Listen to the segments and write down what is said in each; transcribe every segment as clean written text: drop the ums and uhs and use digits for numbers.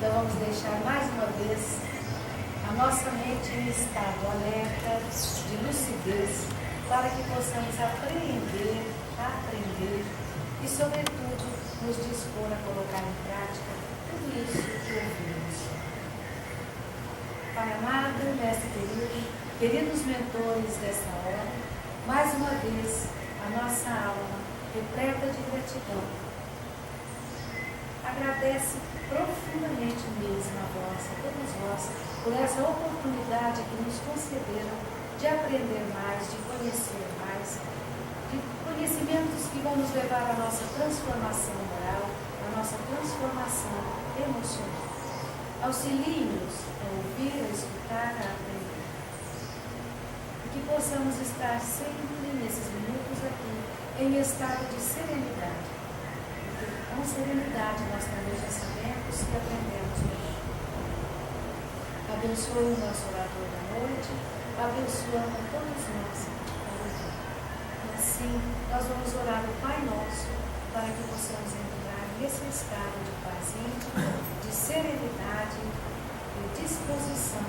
Então vamos deixar mais uma vez a nossa mente em estado alerta, de lucidez, para que possamos aprender e, sobretudo, nos dispor a colocar em prática tudo isso que ouvimos. Pai amado, mestre querido, queridos mentores desta hora, mais uma vez a nossa alma, repleta de gratidão, agradece profundamente mesmo a vós, a todos vós, por essa oportunidade que nos concederam de aprender mais, de conhecer mais, de conhecimentos que vão nos levar à nossa transformação moral, à nossa transformação emocional. Auxilie-nos a ouvir, a escutar, a aprender. E que possamos estar sempre nesses minutos aqui em estado de serenidade. Porque com serenidade nós também já sabemos e aprendemos melhor. Abençoe o nosso orador da noite, abençoando a todos nós. E assim nós vamos orar o Pai Nosso para que possamos entrar nesse estado de paz íntima, de serenidade e disposição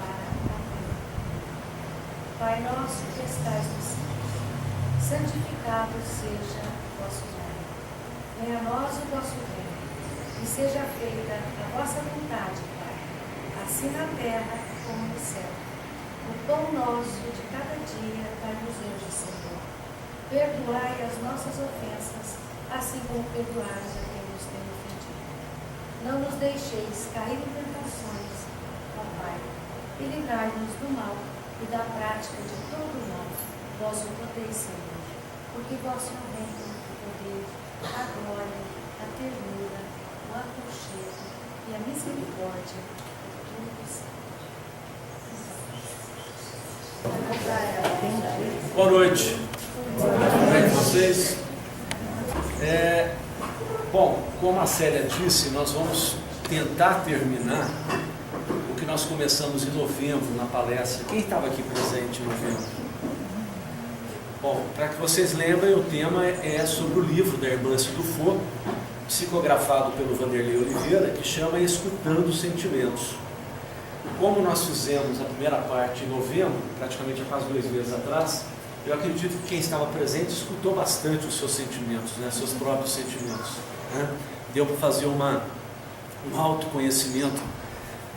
para aprender. Pai nosso que estais no céu, santificado seja o vosso nome. Venha a nós o vosso reino, e seja feita a vossa vontade, Pai, assim na terra como no céu. O pão nosso de cada dia dai-nos hoje, Senhor. Perdoai as nossas ofensas, assim como perdoais a quem nos tem ofendido. Não nos deixeis cair em tentações, ó Pai, e livrai-nos do mal e da prática de todo o mal. Vós o podeis, Senhor, porque vosso é o reino, o poder, a glória, a ternura, o aconchego e a misericórdia por todos sempre. Boa noite. Como é que vocês? Bom, como a Célia disse, nós vamos tentar terminar o que nós começamos em novembro na palestra. Quem estava aqui presente em novembro? Bom, para que vocês lembrem, o tema é sobre o livro da Hermance Dufour, psicografado pelo Vanderlei Oliveira, que chama Escutando os Sentimentos. Como nós fizemos a primeira parte em novembro, praticamente há quase 2 meses atrás, eu acredito que quem estava presente escutou bastante os seus sentimentos, né, seus próprios sentimentos. Né? Deu para fazer um autoconhecimento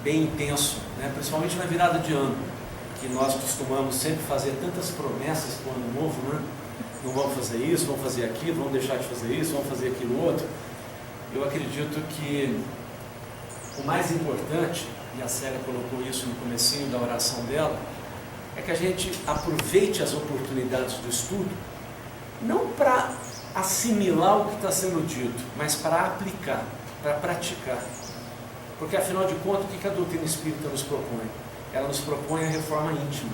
bem intenso, né, principalmente na virada de ano, que nós costumamos sempre fazer tantas promessas para o ano novo, né? Não vamos fazer isso, vamos fazer aquilo, vamos deixar de fazer isso, vamos fazer aquilo outro. Eu acredito que o mais importante, e a Célia colocou isso no comecinho da oração dela, é que a gente aproveite as oportunidades do estudo, não para assimilar o que está sendo dito, mas para aplicar, para praticar. Porque afinal de contas, o que a doutrina espírita nos propõe? Ela nos propõe a reforma íntima.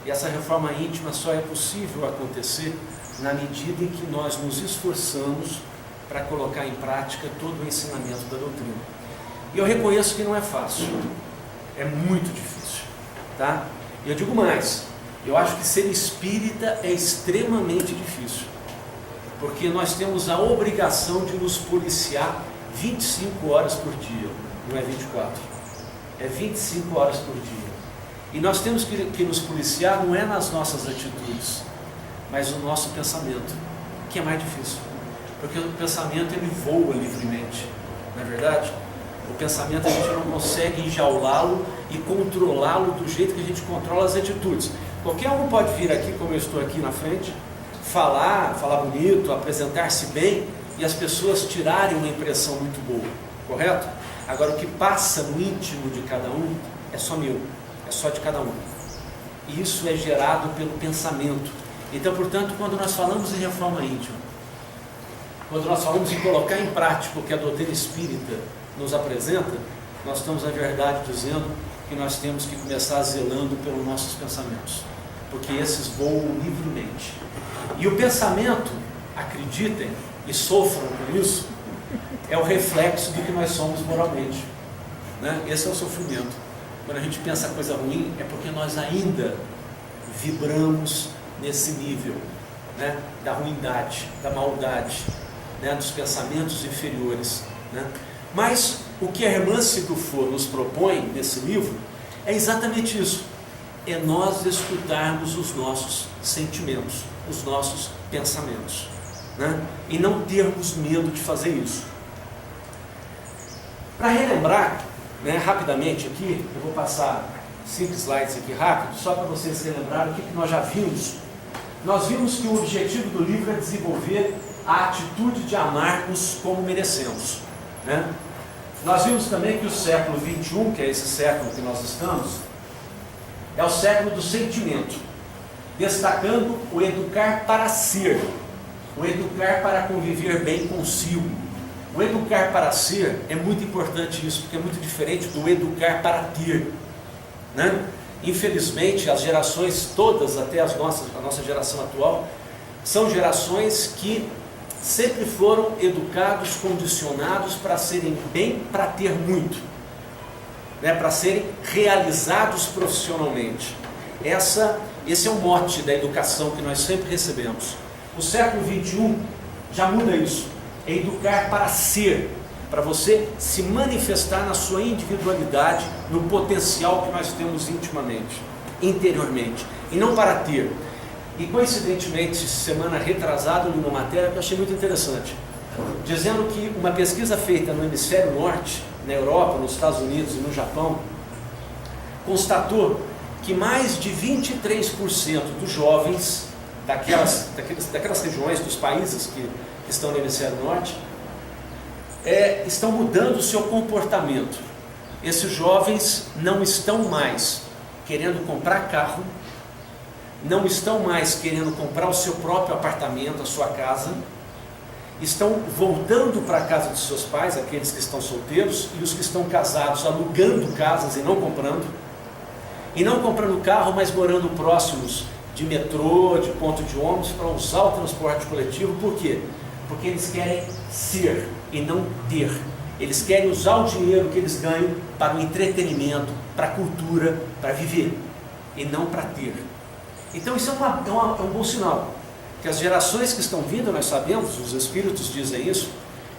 E essa reforma íntima só é possível acontecer na medida em que nós nos esforçamos para colocar em prática todo o ensinamento da doutrina. E eu reconheço que não é fácil, é muito difícil, tá? E eu digo mais, eu acho que ser espírita é extremamente difícil, porque nós temos a obrigação de nos policiar 25 horas por dia, não é 24, é 25 horas por dia. E nós temos que nos policiar não é nas nossas atitudes, mas no nosso pensamento, que é mais difícil, porque o pensamento ele voa livremente, não é verdade? O pensamento a gente não consegue enjaulá-lo e controlá-lo do jeito que a gente controla as atitudes. Qualquer um pode vir aqui, como eu estou aqui na frente, falar bonito, apresentar-se bem, e as pessoas tirarem uma impressão muito boa, correto? Agora, o que passa no íntimo de cada um é só meu, é só de cada um. E isso é gerado pelo pensamento. Então, portanto, quando nós falamos em reforma íntima, quando nós falamos em colocar em prática o que a doutrina espírita nos apresenta, nós estamos, na verdade, dizendo que nós temos que começar zelando pelos nossos pensamentos, porque esses voam livremente. E o pensamento, acreditem e sofram por isso, é o reflexo do que nós somos moralmente, né? Esse é o sofrimento. Quando a gente pensa coisa ruim, é porque nós ainda vibramos nesse nível, né? Da ruindade, da maldade, né? Dos pensamentos inferiores, né? Mas o que a irmã Sigufo nos propõe nesse livro é exatamente isso. É nós escutarmos os nossos sentimentos, os nossos pensamentos, né? E não termos medo de fazer isso. Para relembrar, né, rapidamente aqui, eu vou passar 5 slides aqui rápido, só para vocês relembrarem o que nós já vimos. Nós vimos que o objetivo do livro é desenvolver a atitude de amarmos como merecemos, né? Nós vimos também que o século XXI, que é esse século que nós estamos, é o século do sentimento, destacando o educar para ser, o educar para conviver bem consigo. O educar para ser é muito importante isso, porque é muito diferente do educar para ter, né? Infelizmente, as gerações todas, até a nossa geração atual, são gerações que sempre foram educados, condicionados para serem bem, para ter muito, né? Para serem realizados profissionalmente. Esse é o mote da educação que nós sempre recebemos. O século XXI já muda isso. É educar para ser, para você se manifestar na sua individualidade, no potencial que nós temos intimamente, interiormente, e não para ter. E coincidentemente, semana retrasada, eu li uma matéria que eu achei muito interessante, dizendo que uma pesquisa feita no hemisfério norte, na Europa, nos Estados Unidos e no Japão, constatou que mais de 23% dos jovens daquelas regiões, dos países que estão no hemisfério norte, estão mudando o seu comportamento. Esses jovens não estão mais querendo comprar carro, não estão mais querendo comprar o seu próprio apartamento, a sua casa, estão voltando para a casa dos seus pais, aqueles que estão solteiros, e os que estão casados alugando casas e não comprando carro, mas morando próximos de metrô, de ponto de ônibus, para usar o transporte coletivo. Por quê? Porque eles querem ser e não ter. Eles querem usar o dinheiro que eles ganham para o entretenimento, para a cultura, para viver, e não para ter. Então isso é um bom sinal, que as gerações que estão vindo, nós sabemos, os espíritos dizem isso,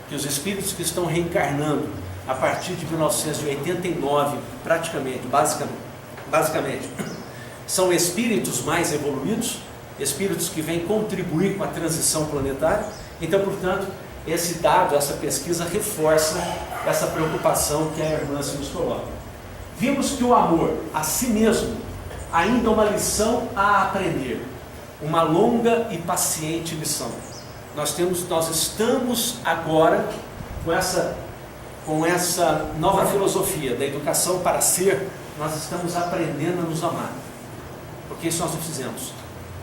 que os espíritos que estão reencarnando a partir de 1989, basicamente, são espíritos mais evoluídos, espíritos que vêm contribuir com a transição planetária. Então, portanto, esse dado, essa pesquisa reforça essa preocupação que a irmã se nos coloca. Vimos que o amor a si mesmo ainda é uma lição a aprender, uma longa e paciente lição. Nós estamos agora com essa nova filosofia da educação para ser, nós estamos aprendendo a nos amar, porque isso nós não fizemos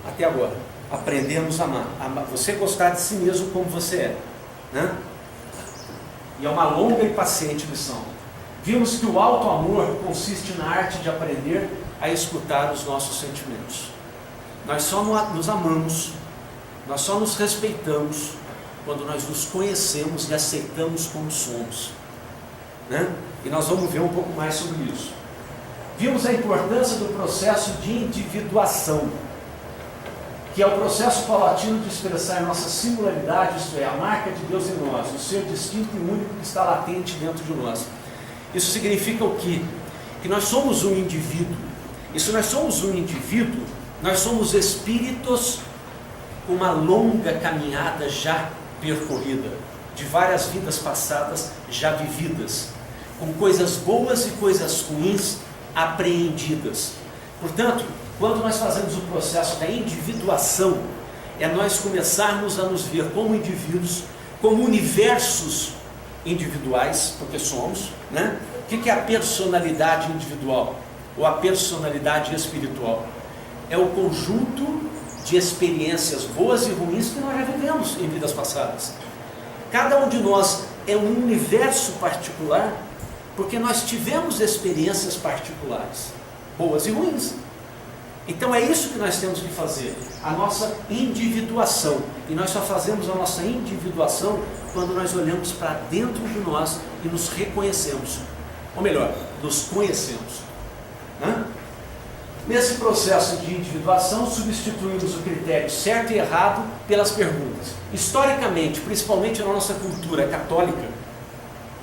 até agora. Aprendemos a amar, você gostar de si mesmo como você é, né? E é uma longa e paciente lição. Vimos que o alto amor consiste na arte de aprender a escutar os nossos sentimentos. Nós só nos amamos, nós só nos respeitamos quando nós nos conhecemos e aceitamos como somos, né? E nós vamos ver um pouco mais sobre isso. Vimos a importância do processo de individuação, que é o processo paulatino de expressar nossa singularidade, isto é, a marca de Deus em nós, o ser distinto e único que está latente dentro de nós. Isso significa o quê? Que nós somos um indivíduo. E se nós somos um indivíduo, nós somos espíritos com uma longa caminhada já percorrida, de várias vidas passadas já vividas, com coisas boas e coisas ruins apreendidas. Portanto, quando nós fazemos o processo da individuação, é nós começarmos a nos ver como indivíduos, como universos individuais, porque somos, né? O que é a personalidade individual? Ou a personalidade espiritual? É o conjunto de experiências boas e ruins que nós já vivemos em vidas passadas. Cada um de nós é um universo particular, porque nós tivemos experiências particulares, boas e ruins. Então é isso que nós temos que fazer, a nossa individuação. E nós só fazemos a nossa individuação quando nós olhamos para dentro de nós e nos reconhecemos. Ou melhor, nos conhecemos, né? Nesse processo de individuação, substituímos o critério certo e errado pelas perguntas. Historicamente, principalmente na nossa cultura católica,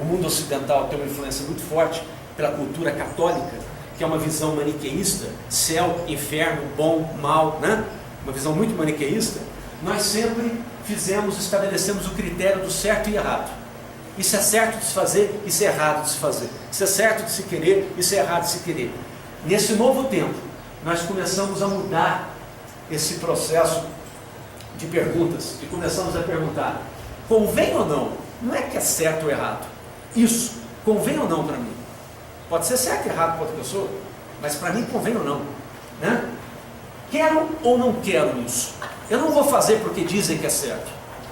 O mundo ocidental tem uma influência muito forte pela cultura católica, que é uma visão maniqueísta, céu, inferno, bom, mal, né? Uma visão muito maniqueísta. Nós sempre estabelecemos o critério do certo e errado. Isso é certo de se fazer, isso é errado de se fazer. Isso é certo de se querer, isso é errado de se querer. Nesse novo tempo, nós começamos a mudar esse processo de perguntas e começamos a perguntar: convém ou não? Não é que é certo ou errado. Isso, convém ou não para mim? Pode ser certo e errado para outra pessoa, mas para mim convém ou não, né? Quero ou não quero isso? Eu não vou fazer porque dizem que é certo,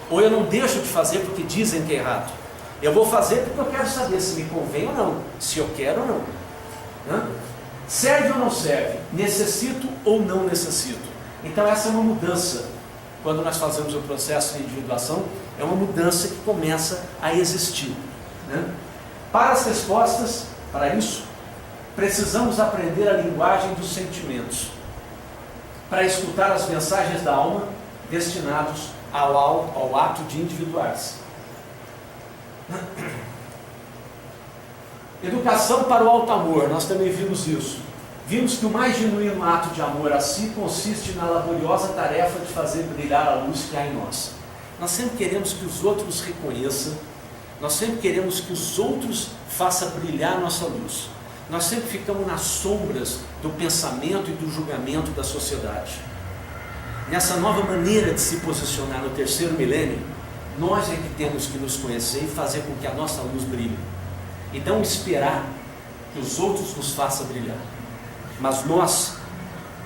ou eu não deixo de fazer porque dizem que é errado. Eu vou fazer porque eu quero saber se me convém ou não, se eu quero ou não, né? Serve ou não serve? Necessito ou não necessito? Então essa é uma mudança. Quando nós fazemos o processo de individuação, é uma mudança que começa a existir, né? Para as respostas, para isso, precisamos aprender a linguagem dos sentimentos, para escutar as mensagens da alma destinados ao ato de individuar-se. Educação para o alto amor, nós também vimos isso. Vimos que o mais genuíno ato de amor a si consiste na laboriosa tarefa de fazer brilhar a luz que há em nós. Nós sempre queremos que os outros reconheçam, nós sempre queremos que os outros façam brilhar a nossa luz. Nós sempre ficamos nas sombras do pensamento e do julgamento da sociedade. Nessa nova maneira de se posicionar no terceiro milênio, nós é que temos que nos conhecer e fazer com que a nossa luz brilhe. E não esperar que os outros nos façam brilhar, mas nós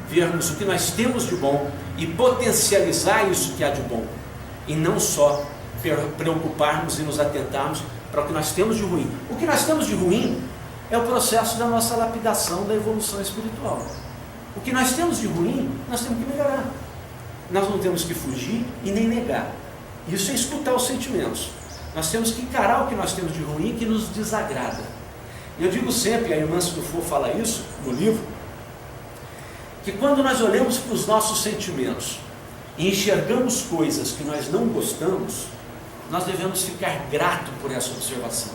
vermos o que nós temos de bom e potencializar isso que há de bom, e não só preocuparmos e nos atentarmos para o que nós temos de ruim. O que nós temos de ruim é o processo da nossa lapidação, da evolução espiritual. O que nós temos de ruim, nós temos que melhorar. Nós não temos que fugir e nem negar. Isso é escutar os sentimentos. Nós temos que encarar o que nós temos de ruim que nos desagrada. Eu digo sempre, a irmã Sufo fala isso no livro, que quando nós olhamos para os nossos sentimentos e enxergamos coisas que nós não gostamos, nós devemos ficar gratos por essa observação.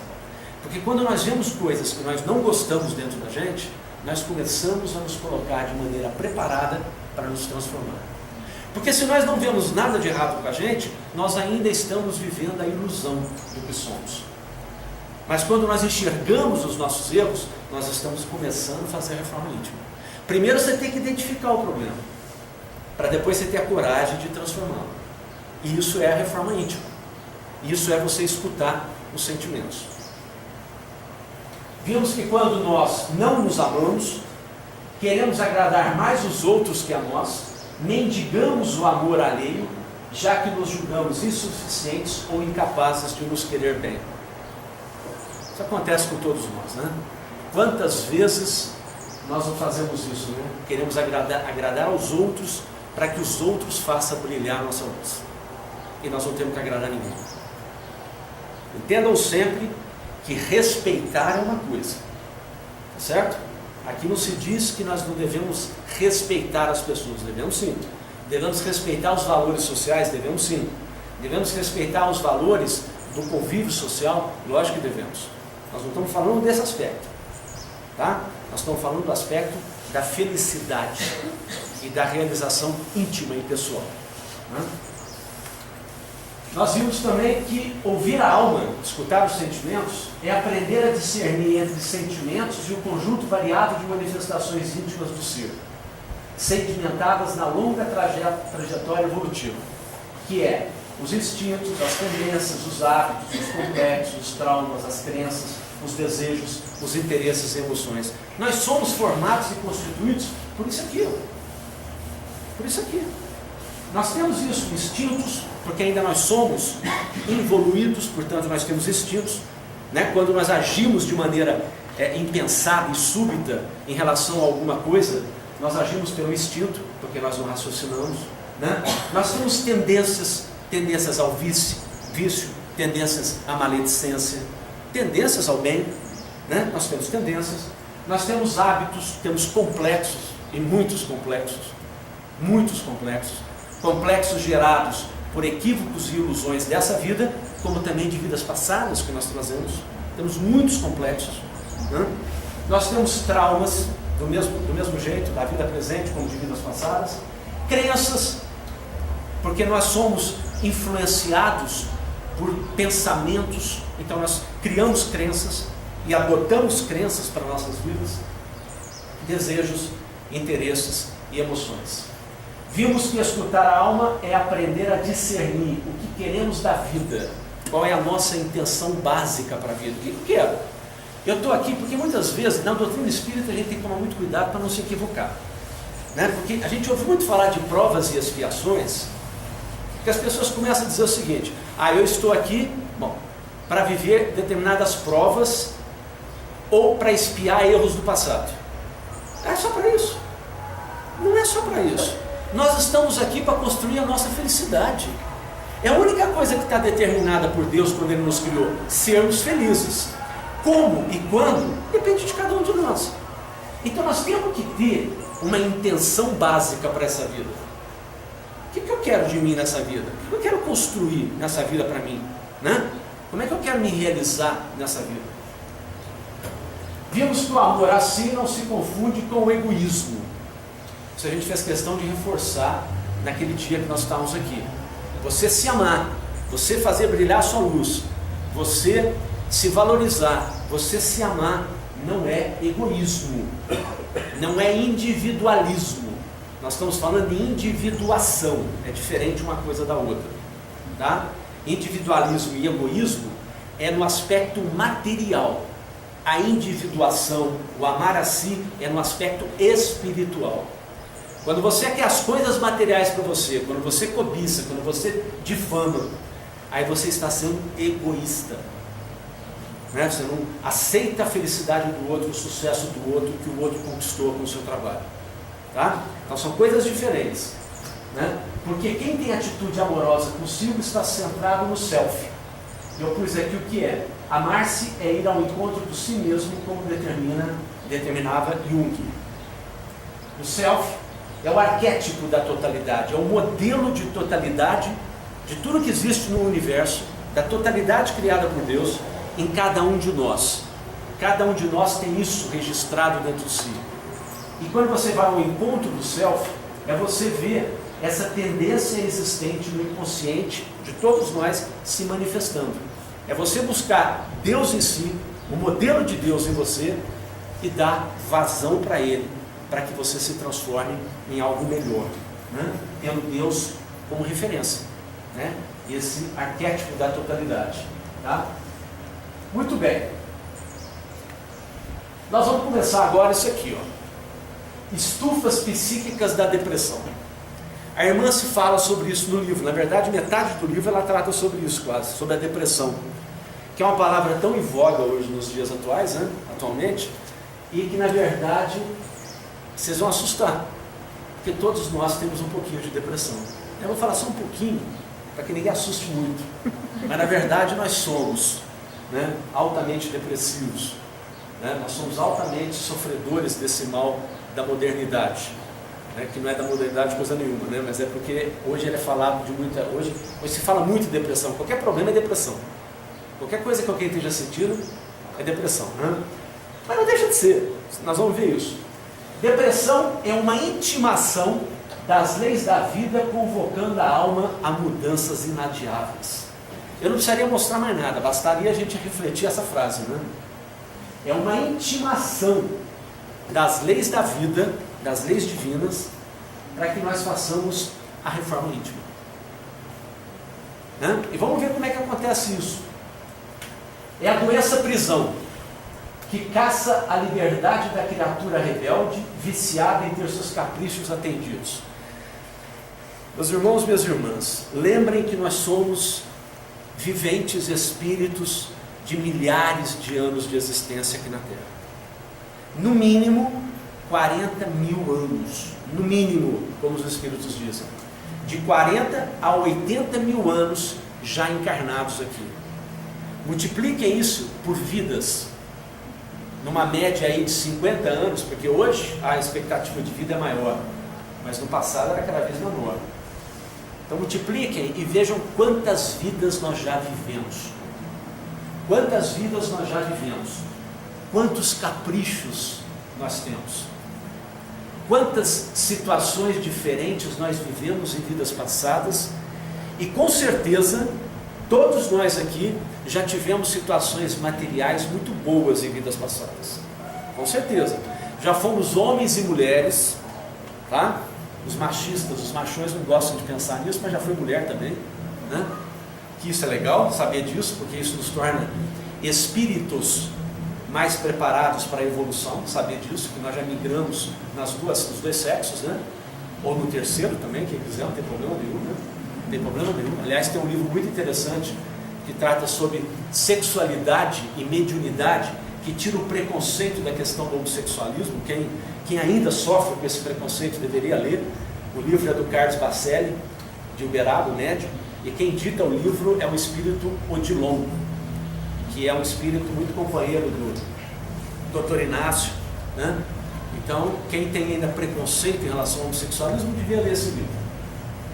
Porque quando nós vemos coisas que nós não gostamos dentro da gente, nós começamos a nos colocar de maneira preparada para nos transformar. Porque se nós não vemos nada de errado com a gente, nós ainda estamos vivendo a ilusão do que somos. Mas quando nós enxergamos os nossos erros, nós estamos começando a fazer a reforma íntima. Primeiro você tem que identificar o problema, para depois você ter a coragem de transformá-lo. E isso é a reforma íntima. Isso é você escutar os sentimentos. Vimos que quando nós não nos amamos, queremos agradar mais os outros que a nós, mendigamos o amor alheio, já que nos julgamos insuficientes ou incapazes de nos querer bem. Isso acontece com todos nós, né? Quantas vezes nós não fazemos isso, né? Queremos agradar aos outros para que os outros façam brilhar a nossa luz. E nós não temos que agradar ninguém. Entendam sempre que respeitar é uma coisa, certo? Aqui não se diz que nós não devemos respeitar as pessoas, devemos sim. Devemos respeitar os valores sociais, devemos sim. Devemos respeitar os valores do convívio social, lógico que devemos. Nós não estamos falando desse aspecto, tá? Nós estamos falando do aspecto da felicidade e da realização íntima e pessoal, né? Nós vimos também que ouvir a alma, escutar os sentimentos, é aprender a discernir entre sentimentos e o conjunto variado de manifestações íntimas do ser, sedimentadas na longa trajetória evolutiva, que é os instintos, as tendências, os hábitos, os complexos, os traumas, as crenças, os desejos, os interesses e emoções. Nós somos formados e constituídos por isso aqui, por isso aqui. Nós temos isso, instintos, porque ainda nós somos involuídos, portanto nós temos instintos, né? Quando nós agimos de maneira impensada e súbita em relação a alguma coisa, nós agimos pelo instinto, porque nós não raciocinamos, né? Nós temos tendências ao vício, tendências à maledicência, tendências ao bem, né? Nós temos tendências, nós temos hábitos, temos complexos, e muitos complexos gerados por equívocos e ilusões dessa vida, como também de vidas passadas que nós trazemos, temos muitos complexos, né? Nós temos traumas do mesmo jeito, da vida presente como de vidas passadas, crenças, porque nós somos influenciados por pensamentos, então nós criamos crenças e adotamos crenças para nossas vidas, desejos, interesses e emoções. Vimos que escutar a alma é aprender a discernir o que queremos da vida, qual é a nossa intenção básica para a vida, o que eu quero. Eu estou aqui porque muitas vezes na doutrina espírita a gente tem que tomar muito cuidado para não se equivocar, né? Porque a gente ouve muito falar de provas e expiações, que as pessoas começam a dizer o seguinte: eu estou aqui, para viver determinadas provas ou para expiar erros do passado. É só para isso? Não é só para isso. Nós estamos aqui para construir a nossa felicidade. É a única coisa que está determinada por Deus quando Ele nos criou: sermos felizes. Como e quando, depende de cada um de nós. Então nós temos que ter uma intenção básica para essa vida. O que eu quero de mim nessa vida? O que eu quero construir nessa vida para mim, né? Como é que eu quero me realizar nessa vida? Vimos que o amor assim não se confunde com o egoísmo. Isso a gente fez questão de reforçar naquele dia que nós estávamos aqui. Você se amar, você fazer brilhar a sua luz, você se valorizar, você se amar, não é egoísmo, não é individualismo. Nós estamos falando de individuação, é diferente uma coisa da outra, tá? Individualismo e egoísmo é no aspecto material. A individuação, o amar a si, é no aspecto espiritual. Quando você quer as coisas materiais para você, quando você cobiça, quando você difama, aí você está sendo egoísta, né? Você não aceita a felicidade do outro, o sucesso do outro, que o outro conquistou com o seu trabalho, tá? Então são coisas diferentes, né? Porque quem tem atitude amorosa consigo está centrado no self. Eu pus aqui o que é: amar-se é ir ao encontro de si mesmo, como determinava Jung. O self é o arquétipo da totalidade, é o modelo de totalidade de tudo que existe no universo, da totalidade criada por Deus em cada um de nós. Cada um de nós tem isso registrado dentro de si. E quando você vai ao encontro do self, é você ver essa tendência existente no inconsciente de todos nós se manifestando. É você buscar Deus em si, o modelo de Deus em você, e dar vazão para Ele, para que você se transforme em algo melhor, né? Tendo Deus como referência, né? Esse arquétipo da totalidade, tá? Muito bem. Nós vamos começar agora isso aqui, ó. Estufas psíquicas da depressão. A irmã se fala sobre isso no livro. Na verdade, metade do livro ela trata sobre isso quase, sobre a depressão, que é uma palavra tão em voga hoje nos dias atuais, né? Atualmente, e que na verdade vocês vão assustar, porque todos nós temos um pouquinho de depressão. Eu vou falar só um pouquinho, para que ninguém assuste muito, mas na verdade nós somos, né, altamente depressivos, né? Nós somos altamente sofredores desse mal da modernidade, né? Que não é da modernidade coisa nenhuma, né? Mas é porque hoje ele é falado de muita... Hoje se fala muito de depressão. Qualquer problema é depressão. Qualquer coisa que alguém esteja sentindo é depressão, né? Mas não deixa de ser. Nós vamos ver isso. Depressão é uma intimação das leis da vida convocando a alma a mudanças inadiáveis. Eu não precisaria mostrar mais nada, bastaria a gente refletir essa frase, né? É uma intimação das leis da vida, das leis divinas, para que nós façamos a reforma íntima, né? E vamos ver como é que acontece isso. É a doença prisão, que caça a liberdade da criatura rebelde, viciada em ter seus caprichos atendidos. Meus irmãos, minhas irmãs, lembrem que nós somos viventes espíritos de milhares de anos de existência aqui na Terra. No mínimo 40 mil anos, no mínimo, como os espíritos dizem, de 40 a 80 mil anos já encarnados aqui. Multipliquem isso por vidas, numa média aí de 50 anos, porque hoje a expectativa de vida é maior, mas no passado era cada vez menor. Então multipliquem e vejam quantas vidas nós já vivemos. Quantas vidas nós já vivemos? Quantos caprichos nós temos? Quantas situações diferentes nós vivemos em vidas passadas? E com certeza, todos nós aqui já tivemos situações materiais muito boas em vidas passadas. Com certeza. Já fomos homens e mulheres, tá? Os machistas, os machões não gostam de pensar nisso, mas já foi mulher também, né? Que isso é legal, saber disso, porque isso nos torna espíritos mais preparados para a evolução, saber disso, que nós já migramos nos dois sexos, né? Ou no terceiro também, quem quiser, não tem problema nenhum, né? Não tem problema nenhum. Aliás, tem um livro muito interessante que trata sobre sexualidade e mediunidade, que tira o preconceito da questão do homossexualismo. Quem ainda sofre com esse preconceito deveria ler. O livro é do Carlos Bacelli, de Uberaba, médium, e quem dita o livro é o espírito Odilon, que é um espírito muito companheiro do Dr. Inácio, né? Então, quem tem ainda preconceito em relação ao homossexualismo devia ler esse livro.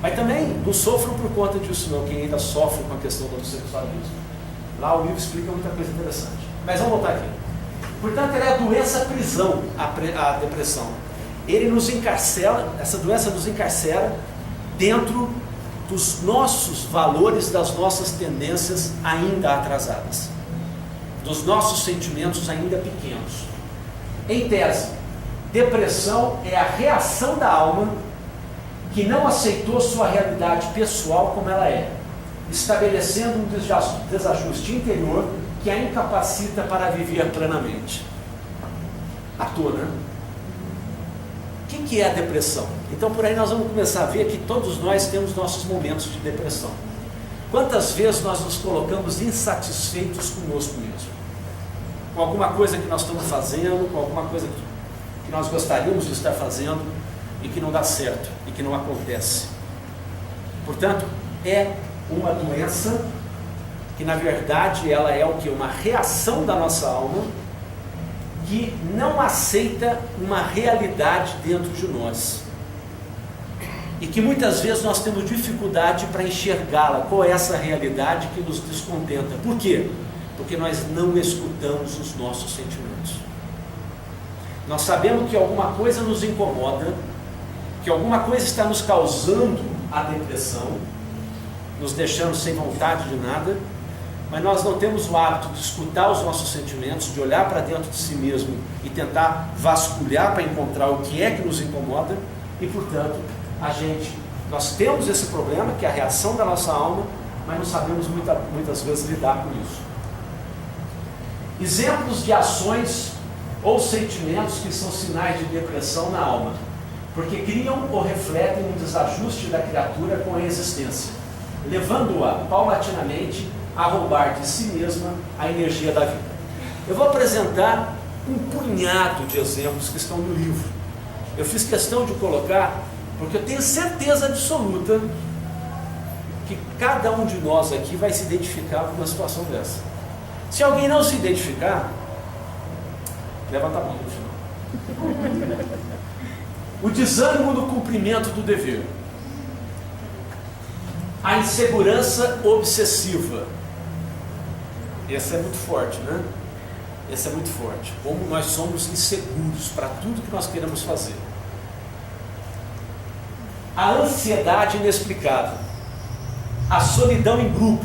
Mas também não sofram por conta disso não, quem ainda sofre com a questão do homossexualismo. Lá o livro explica muita coisa interessante. Mas vamos voltar aqui. Portanto, ela é a doença prisão, a depressão. Ele nos encarcera, essa doença nos encarcera dentro dos nossos valores, das nossas tendências ainda atrasadas, dos nossos sentimentos ainda pequenos. Em tese, depressão é a reação da alma que não aceitou sua realidade pessoal como ela é, estabelecendo um desajuste interior que a incapacita para viver plenamente. À toa, né? O que é a depressão? Então por aí nós vamos começar a ver que todos nós temos nossos momentos de depressão. Quantas vezes nós nos colocamos insatisfeitos conosco mesmo? Com alguma coisa que nós estamos fazendo, com alguma coisa que nós gostaríamos de estar fazendo e que não dá certo, e que não acontece. Portanto, é uma doença que na verdade ela é o que? Uma reação da nossa alma que não aceita uma realidade dentro de nós. E que muitas vezes nós temos dificuldade para enxergá-la. Qual é essa realidade que nos descontenta? Por quê? Porque nós não escutamos os nossos sentimentos. Nós sabemos que alguma coisa nos incomoda, que alguma coisa está nos causando a depressão, nos deixando sem vontade de nada, mas nós não temos o hábito de escutar os nossos sentimentos, de olhar para dentro de si mesmo e tentar vasculhar para encontrar o que é que nos incomoda, e portanto, nós temos esse problema, que é a reação da nossa alma, mas não sabemos muitas vezes lidar com isso. Exemplos de ações ou sentimentos que são sinais de depressão na alma, porque criam ou refletem um desajuste da criatura com a existência, levando-a paulatinamente a roubar de si mesma a energia da vida. Eu vou apresentar um punhado de exemplos que estão no livro. Eu fiz questão de colocar, porque eu tenho certeza absoluta que cada um de nós aqui vai se identificar com uma situação dessa. Se alguém não se identificar, levanta a mão no final. O desânimo no cumprimento do dever, a insegurança obsessiva. Esse é muito forte, né? Esse é muito forte. Como nós somos inseguros para tudo que nós queremos fazer. A ansiedade inexplicável, a solidão em grupo.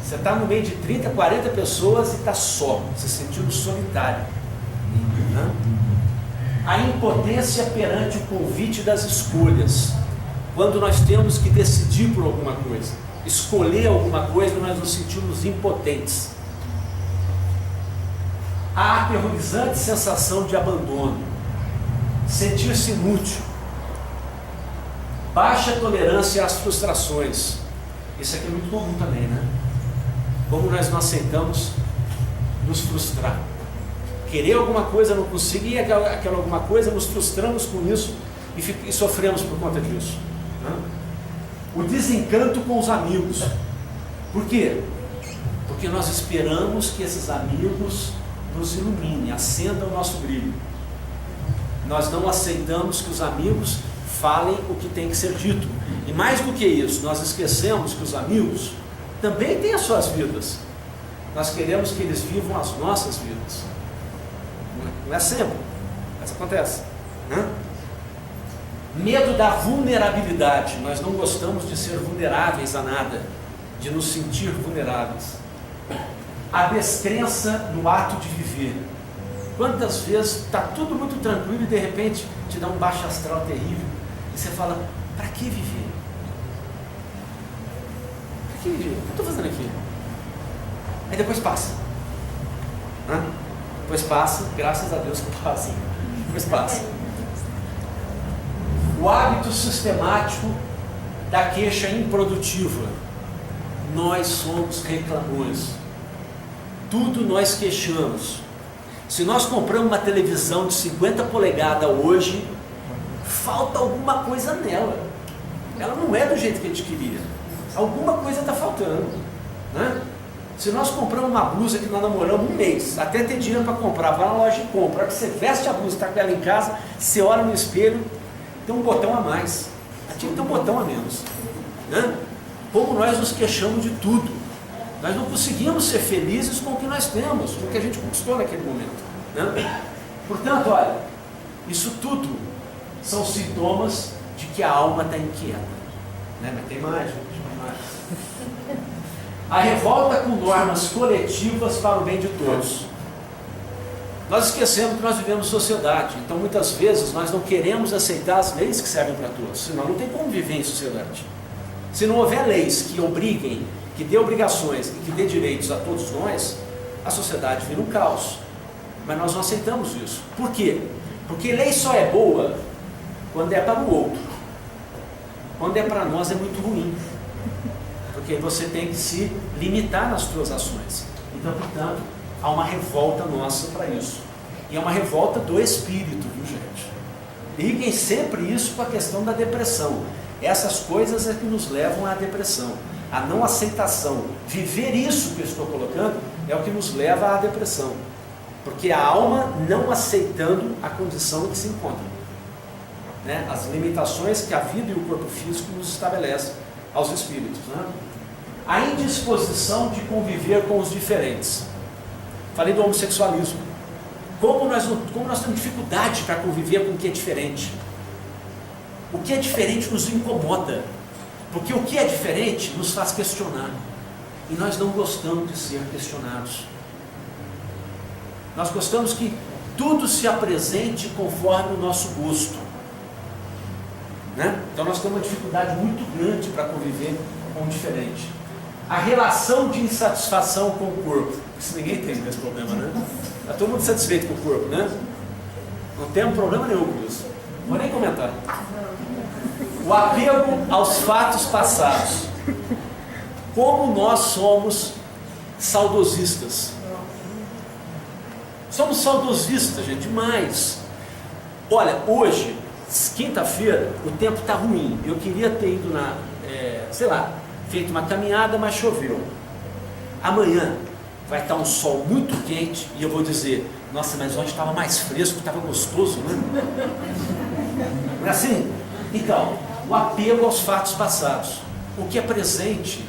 Você está no meio de 30, 40 pessoas e está só, se sentindo solitário, né? A impotência perante o convite das escolhas, quando nós temos que decidir por alguma coisa, escolher alguma coisa, nós nos sentimos impotentes. A aterrorizante sensação de abandono, sentir-se inútil, baixa tolerância às frustrações. Isso aqui é muito comum também, né? Como nós não aceitamos nos frustrar. Querer alguma coisa, não conseguir aquela alguma coisa, nos frustramos com isso e sofremos por conta disso, né? O desencanto com os amigos. Por quê? Porque nós esperamos que esses amigos nos iluminem, acendam o nosso brilho. Nós não aceitamos que os amigos falem o que tem que ser dito. E mais do que isso, nós esquecemos que os amigos também têm as suas vidas. Nós queremos que eles vivam as nossas vidas. Não é sempre, mas acontece, né? Medo da vulnerabilidade. Nós não gostamos de ser vulneráveis a nada, de nos sentir vulneráveis. A descrença no ato de viver. Quantas vezes está tudo muito tranquilo e de repente te dá um baixo astral terrível e você fala, para que viver? Para que viver? O que eu estou fazendo aqui? Aí depois passa. Né? Depois passa, graças a Deus que passa. Depois passa. O hábito sistemático da queixa improdutiva. Nós somos reclamões. Tudo nós queixamos. Se nós compramos uma televisão de 50 polegadas hoje, falta alguma coisa nela. Ela não é do jeito que a gente queria. Alguma coisa está faltando, né? Se nós compramos uma blusa que nós namoramos um mês, até ter dinheiro para comprar, vai na loja e compra. A hora que você veste a blusa, está com ela em casa, você olha no espelho, tem um botão a mais. Tinha que ter um botão a menos, né? Como nós nos queixamos de tudo. Nós não conseguimos ser felizes com o que nós temos, com o que a gente conquistou naquele momento, né? Portanto, olha, isso tudo são sintomas de que a alma está inquieta, né? Mas tem mais, gente, tem mais. A revolta com normas coletivas para o bem de todos. Nós esquecemos que nós vivemos em sociedade, então muitas vezes nós não queremos aceitar as leis que servem para todos, senão não tem como viver em sociedade. Se não houver leis que obriguem, que dê obrigações e que dê direitos a todos nós, a sociedade vira um caos. Mas nós não aceitamos isso. Por quê? Porque lei só é boa quando é para o outro. Quando é para nós é muito ruim. Porque você tem que se limitar nas suas ações. Então, portanto, há uma revolta nossa para isso. E é uma revolta do espírito, viu, gente? Liguem sempre isso com a questão da depressão. Essas coisas é que nos levam à depressão. A não aceitação, viver isso que eu estou colocando, é o que nos leva à depressão. Porque a alma não aceitando a condição em que se encontra, né? As limitações que a vida e o corpo físico nos estabelecem aos espíritos, né? A indisposição de conviver com os diferentes. Falei do homossexualismo. Como nós temos dificuldade para conviver com o que é diferente. O que é diferente nos incomoda. Porque o que é diferente nos faz questionar. E nós não gostamos de ser questionados. Nós gostamos que tudo se apresente conforme o nosso gosto, né? Então nós temos uma dificuldade muito grande para conviver com o diferente. A relação de insatisfação com o corpo. Isso ninguém tem esse problema, né? Está todo mundo satisfeito com o corpo, né? Não tem problema nenhum com isso. Vou nem comentar. O apego aos fatos passados. Como nós somos saudosistas. Somos saudosistas, gente, demais. Olha, hoje, quinta-feira, o tempo está ruim. Eu queria ter ido feito uma caminhada, mas choveu. Amanhã vai estar um sol muito quente e eu vou dizer, nossa, mas hoje estava mais fresco, estava gostoso, né? Não é assim? Então, o apego aos fatos passados. O que é presente,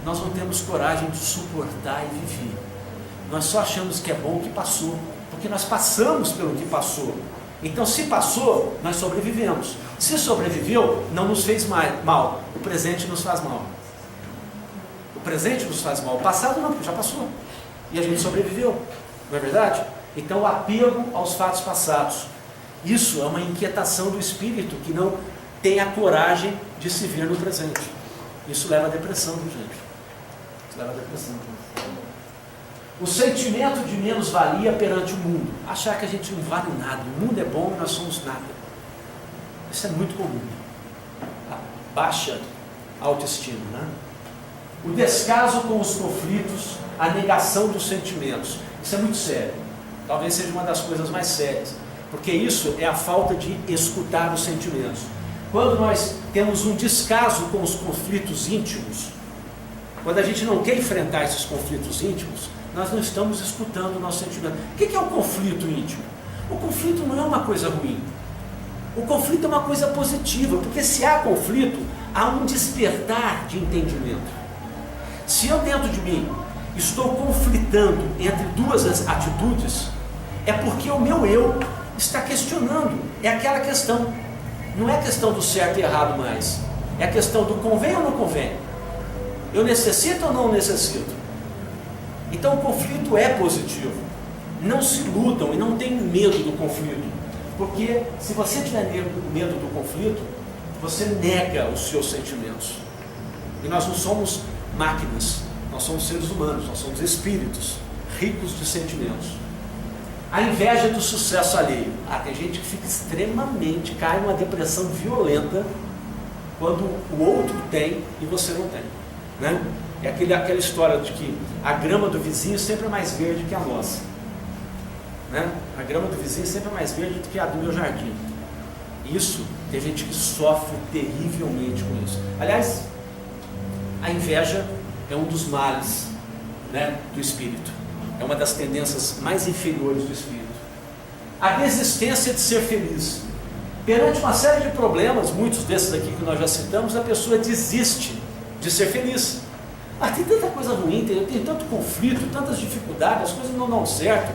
nós não temos coragem de suportar e viver. Nós só achamos que é bom o que passou, porque nós passamos pelo que passou. Então, se passou, nós sobrevivemos. Se sobreviveu, não nos fez mal. O presente nos faz mal. O presente nos faz mal. O passado não, porque já passou. E a gente sobreviveu. Não é verdade? Então, o apego aos fatos passados. Isso é uma inquietação do espírito que não tem a coragem de se ver no presente. Isso leva à depressão, viu, gente? Isso leva à depressão. O sentimento de menos-valia perante o mundo. Achar que a gente não vale nada. O mundo é bom e nós somos nada. Isso é muito comum. A baixa autoestima, né? O descaso com os conflitos, a negação dos sentimentos. Isso é muito sério. Talvez seja uma das coisas mais sérias. Porque isso é a falta de escutar os sentimentos. Quando nós temos um descaso com os conflitos íntimos, quando a gente não quer enfrentar esses conflitos íntimos, nós não estamos escutando o nosso sentimento. O que é o conflito íntimo? O conflito não é uma coisa ruim. O conflito é uma coisa positiva, porque se há conflito, há um despertar de entendimento. Se eu dentro de mim, estou conflitando entre duas atitudes, é porque o meu eu está questionando. É aquela questão. Não é questão do certo e errado mais. É a questão do convém ou não convém. Eu necessito ou não necessito? Então o conflito é positivo. Não se iludam e não tenham medo do conflito. Porque se você tiver medo do conflito, você nega os seus sentimentos. E nós não somos máquinas, nós somos seres humanos, nós somos espíritos ricos de sentimentos. A inveja do sucesso alheio. Tem gente que fica extremamente, cai numa depressão violenta quando o outro tem e você não tem, né? É aquela história de que a grama do vizinho sempre é mais verde que a nossa, né? A grama do vizinho sempre é mais verde do que a do meu jardim. Isso, tem gente que sofre terrivelmente com isso. Aliás, a inveja é um dos males, né, do espírito. É uma das tendências mais inferiores do espírito. A desistência de ser feliz. Perante uma série de problemas, muitos desses aqui que nós já citamos, a pessoa desiste de ser feliz. Tem tanta coisa ruim, tem tanto conflito, tantas dificuldades, as coisas não dão certo.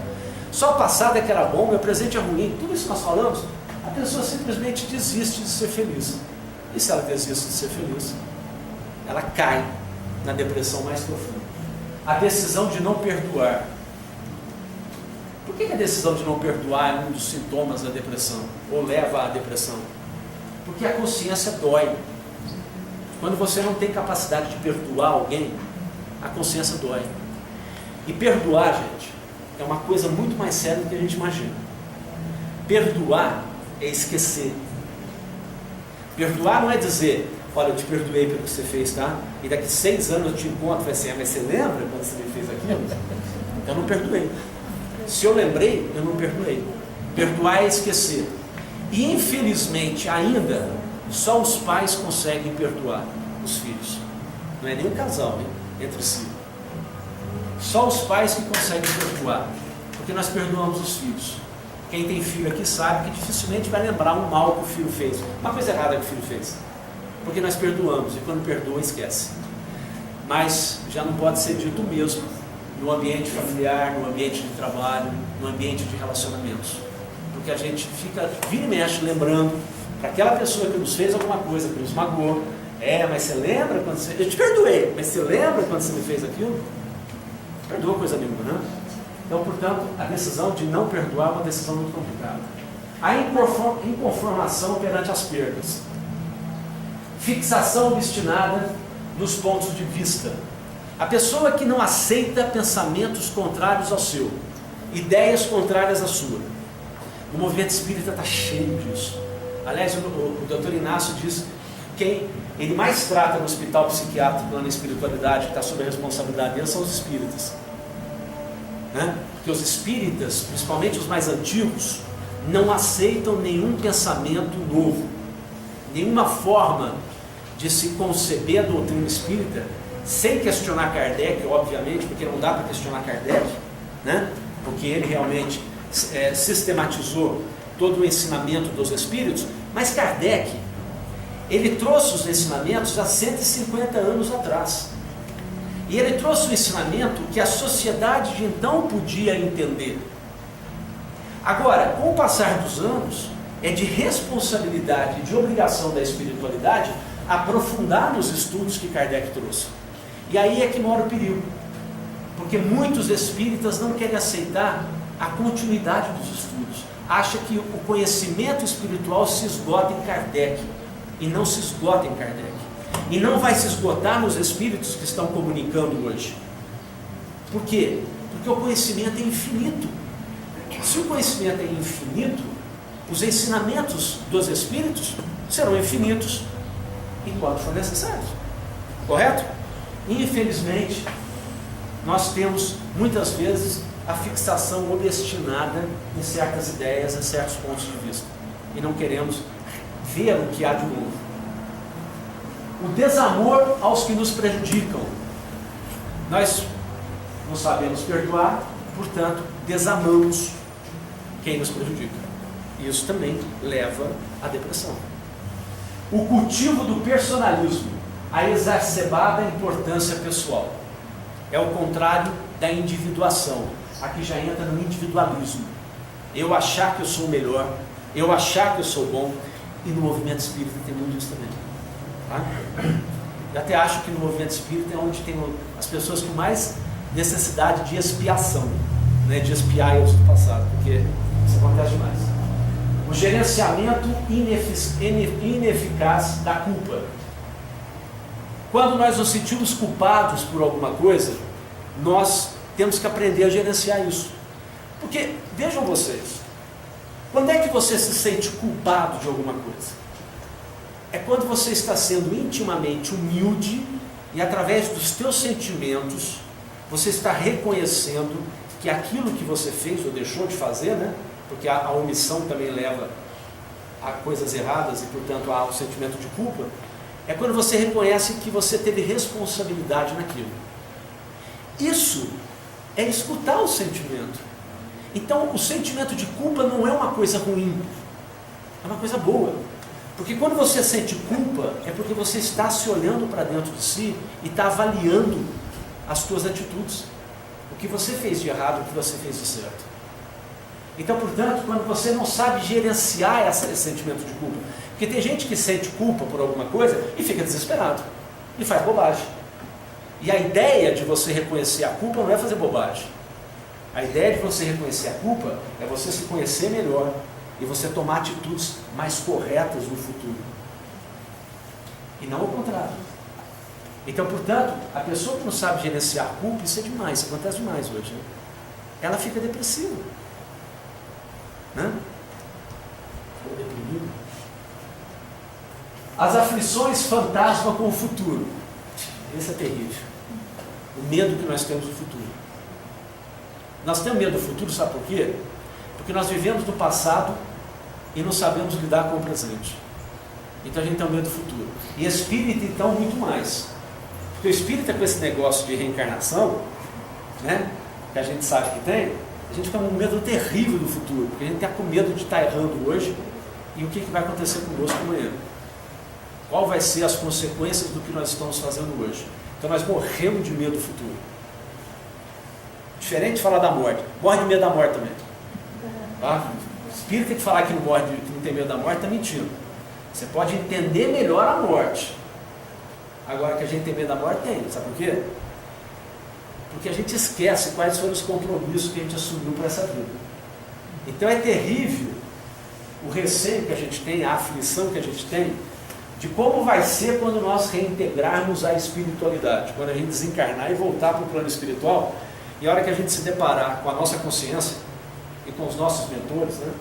Só o passado é que era bom, meu presente é ruim. Tudo isso que nós falamos, a pessoa simplesmente desiste de ser feliz. E se ela desiste de ser feliz, ela cai na depressão mais profunda. A decisão de não perdoar. Por que a decisão de não perdoar é um dos sintomas da depressão? Ou leva à depressão? Porque a consciência dói. Quando você não tem capacidade de perdoar alguém, a consciência dói. E perdoar, gente, é uma coisa muito mais séria do que a gente imagina. Perdoar é esquecer. Perdoar não é dizer, olha, eu te perdoei pelo que você fez, tá? E daqui 6 anos eu te encontro e vai assim, mas você lembra quando você me fez aquilo? Eu não perdoei. Se eu lembrei, eu não perdoei. Perdoar é esquecer. E infelizmente ainda, só os pais conseguem perdoar os filhos. Não é nem um casal, né, entre si. Só os pais que conseguem perdoar. Porque nós perdoamos os filhos. Quem tem filho aqui sabe que dificilmente vai lembrar um mal que o filho fez. Uma coisa errada que o filho fez. Porque nós perdoamos, e quando perdoa, esquece. Mas já não pode ser dito o mesmo no ambiente familiar, no ambiente de trabalho, no ambiente de relacionamentos. Porque a gente fica, vira e mexe, lembrando para aquela pessoa que nos fez alguma coisa, que nos magoou. Mas você lembra quando você... Eu te perdoei, mas você lembra quando você me fez aquilo? Perdoa coisa nenhuma, né? Então, portanto, a decisão de não perdoar é uma decisão muito complicada. A inconformação perante as perdas. Fixação obstinada nos pontos de vista. A pessoa que não aceita pensamentos contrários ao seu, ideias contrárias à sua. O movimento espírita está cheio disso. Aliás, o Dr. Inácio diz que quem ele mais trata no hospital psiquiátrico, lá na espiritualidade, que está sob a responsabilidade dele, são os espíritas. Porque os espíritas, principalmente os mais antigos, não aceitam nenhum pensamento novo, nenhuma forma de se conceber a doutrina espírita, sem questionar Kardec, obviamente, porque não dá para questionar Kardec, né? Porque ele realmente sistematizou todo o ensinamento dos espíritos, mas Kardec, ele trouxe os ensinamentos há 150 anos atrás. E ele trouxe o ensinamento que a sociedade de então podia entender. Agora, com o passar dos anos, é de responsabilidade e de obrigação da espiritualidade aprofundar nos estudos que Kardec trouxe. E aí é que mora o perigo. Porque muitos espíritas não querem aceitar a continuidade dos estudos. Acha que o conhecimento espiritual se esgota em Kardec. E não se esgota em Kardec. E não vai se esgotar nos espíritos que estão comunicando hoje. Por quê? Porque o conhecimento é infinito. Se o conhecimento é infinito, os ensinamentos dos espíritos serão infinitos enquanto for necessário. Correto? Infelizmente, nós temos muitas vezes a fixação obstinada em certas ideias, em certos pontos de vista. E não queremos ver o que há de novo. O desamor aos que nos prejudicam. Nós não sabemos perdoar, portanto, desamamos quem nos prejudica. E isso também leva à depressão. O cultivo do personalismo, a exacerbada importância pessoal. é o contrário da individuação. Aqui já entra no individualismo. Eu achar que eu sou o melhor, eu achar que eu sou bom, e no movimento espírita tem muito isso também. Tá? Eu até acho que no movimento espírita é onde tem as pessoas com mais necessidade de expiação, né? De expiar erros do passado, porque isso acontece demais. O gerenciamento ineficaz da culpa. Quando nós nos sentimos culpados por alguma coisa, nós temos que aprender a gerenciar isso. Porque, vejam vocês, quando é que você se sente culpado de alguma coisa? É quando você está sendo intimamente humilde e através dos teus sentimentos, você está reconhecendo que aquilo que você fez ou deixou de fazer, né? Porque a omissão também leva a coisas erradas e, portanto, há o sentimento de culpa. É quando você reconhece que você teve responsabilidade naquilo. Isso é escutar o sentimento. Então, o sentimento de culpa não é uma coisa ruim, é uma coisa boa. Porque quando você sente culpa, é porque você está se olhando para dentro de si e está avaliando as suas atitudes. O que você fez de errado, o que você fez de certo. Então, portanto, quando você não sabe gerenciar esse sentimento de culpa, porque tem gente que sente culpa por alguma coisa e fica desesperado, e faz bobagem. E a ideia de você reconhecer a culpa não é fazer bobagem. A ideia de você reconhecer a culpa é você se conhecer melhor e você tomar atitudes mais corretas no futuro. E não o contrário. Então, portanto, a pessoa que não sabe gerenciar a culpa, isso é demais, isso acontece demais hoje, né? Ela fica depressiva. Né? Ficou deprimido. As aflições fantasma com o futuro. Esse é terrível. O medo que nós temos do futuro. Nós temos medo do futuro, sabe por quê? Porque nós vivemos no passado e não sabemos lidar com o presente. Então a gente tem medo do futuro. E espírita, então, muito mais. Porque o espírita, com esse negócio de reencarnação, né, que a gente sabe que tem, a gente fica com um medo terrível do futuro. Porque a gente está com medo de estar errando hoje e o que vai acontecer conosco amanhã. Qual vai ser as consequências do que nós estamos fazendo hoje? Então nós morremos de medo do futuro. Diferente de falar da morte. Morre de medo da morte também. Tá? O espírita que falar que não morre, que não tem medo da morte, está mentindo. Você pode entender melhor a morte. Agora que a gente tem medo da morte, tem. Sabe por quê? Porque a gente esquece quais foram os compromissos que a gente assumiu para essa vida. Então é terrível o receio que a gente tem, a aflição que a gente tem, de como vai ser quando nós reintegrarmos a espiritualidade, quando a gente desencarnar e voltar para o plano espiritual, e a hora que a gente se deparar com a nossa consciência e com os nossos mentores, né,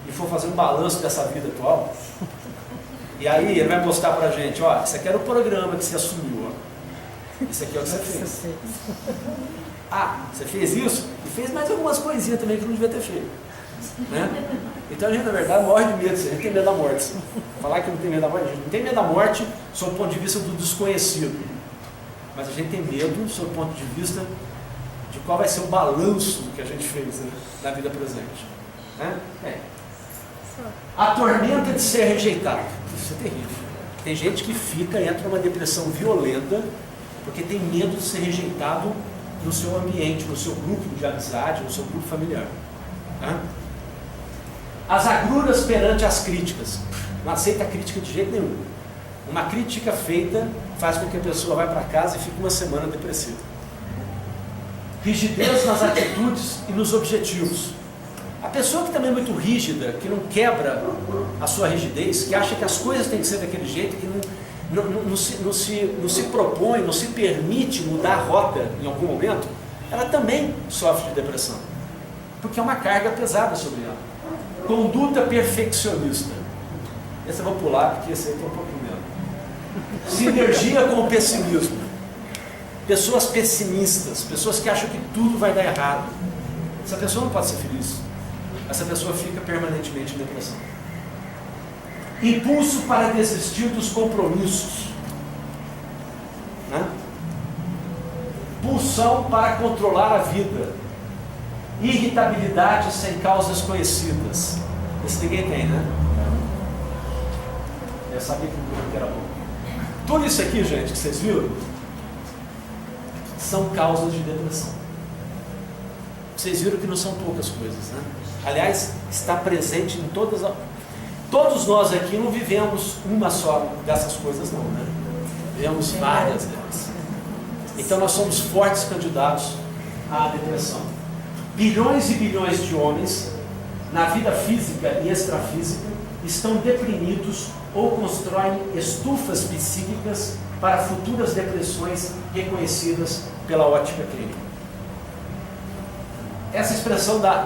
e for fazer um balanço dessa vida atual, e aí ele vai mostrar para a gente, ó, isso aqui era o programa que você assumiu, ó. Isso aqui é o que você fez. Ah, você fez isso e fez mais algumas coisinhas também que não devia ter feito, né? Então a gente, na verdade, morre de medo, a gente tem medo da morte. Falar que não tem medo da morte, a gente não tem medo da morte sob o ponto de vista do desconhecido, mas a gente tem medo sob o ponto de vista de qual vai ser o balanço do que a gente fez, né, na vida presente, né? A tormenta de ser rejeitado, isso é terrível. Tem gente que entra numa depressão violenta porque tem medo de ser rejeitado no seu ambiente, no seu grupo de amizade, no seu grupo familiar, né? As agruras perante as críticas. Não aceita a crítica de jeito nenhum. Uma crítica feita faz com que a pessoa vá para casa e fique uma semana depressiva. Rigidez nas atitudes e nos objetivos. A pessoa que também é muito rígida, que não quebra a sua rigidez, que acha que as coisas têm que ser daquele jeito, que não se propõe, não se permite mudar a rota em algum momento, ela também sofre de depressão. Porque é uma carga pesada sobre ela. Conduta perfeccionista. Esse eu vou pular, porque esse aí tem um pouquinho mesmo. Sinergia com o pessimismo. Pessoas pessimistas, pessoas que acham que tudo vai dar errado. Essa pessoa não pode ser feliz. Essa pessoa fica permanentemente em depressão. Impulso para desistir dos compromissos, né? Pulsão para controlar a vida. Irritabilidade sem causas conhecidas. Isso ninguém tem, né? Eu sabia que o grupo era bom. Tudo isso aqui, gente, que vocês viram, são causas de depressão. Vocês viram que não são poucas coisas, né? Aliás, está presente em todas as... Todos nós aqui não vivemos uma só dessas coisas não, né? Vivemos várias delas. Então nós somos fortes candidatos à depressão. Bilhões e bilhões de homens, na vida física e extrafísica, estão deprimidos ou constroem estufas psíquicas para futuras depressões reconhecidas pela ótica clínica. Essa expressão da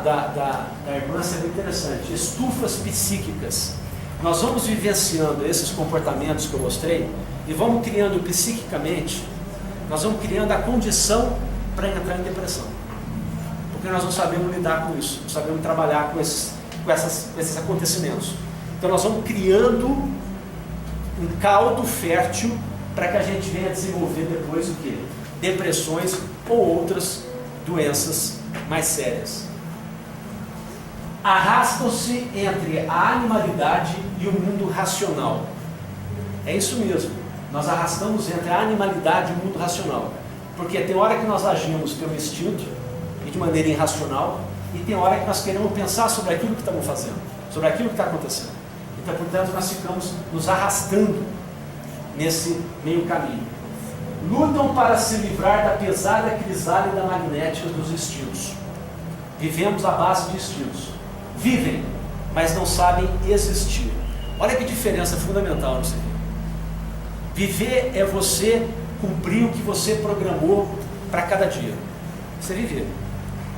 irmã é muito interessante, estufas psíquicas. Nós vamos vivenciando esses comportamentos que eu mostrei e vamos criando psiquicamente, nós vamos criando a condição para entrar em depressão. Porque nós não sabemos lidar com isso, não sabemos trabalhar com esses acontecimentos. Então nós vamos criando um caldo fértil para que a gente venha desenvolver depois o quê? Depressões ou outras doenças mais sérias. Arrastam-se entre a animalidade e o mundo racional. É isso mesmo, nós arrastamos entre a animalidade e o mundo racional, porque tem hora que nós agimos pelo instinto e de maneira irracional, e tem hora que nós queremos pensar sobre aquilo que estamos fazendo, sobre aquilo que está acontecendo. Então, portanto, nós ficamos nos arrastando nesse meio caminho. Lutam para se livrar da pesada crisálida magnética dos instintos. Vivemos à base de instintos. Vivem, mas não sabem existir. Olha que diferença fundamental nisso aqui. Viver é você cumprir o que você programou para cada dia. Você viver.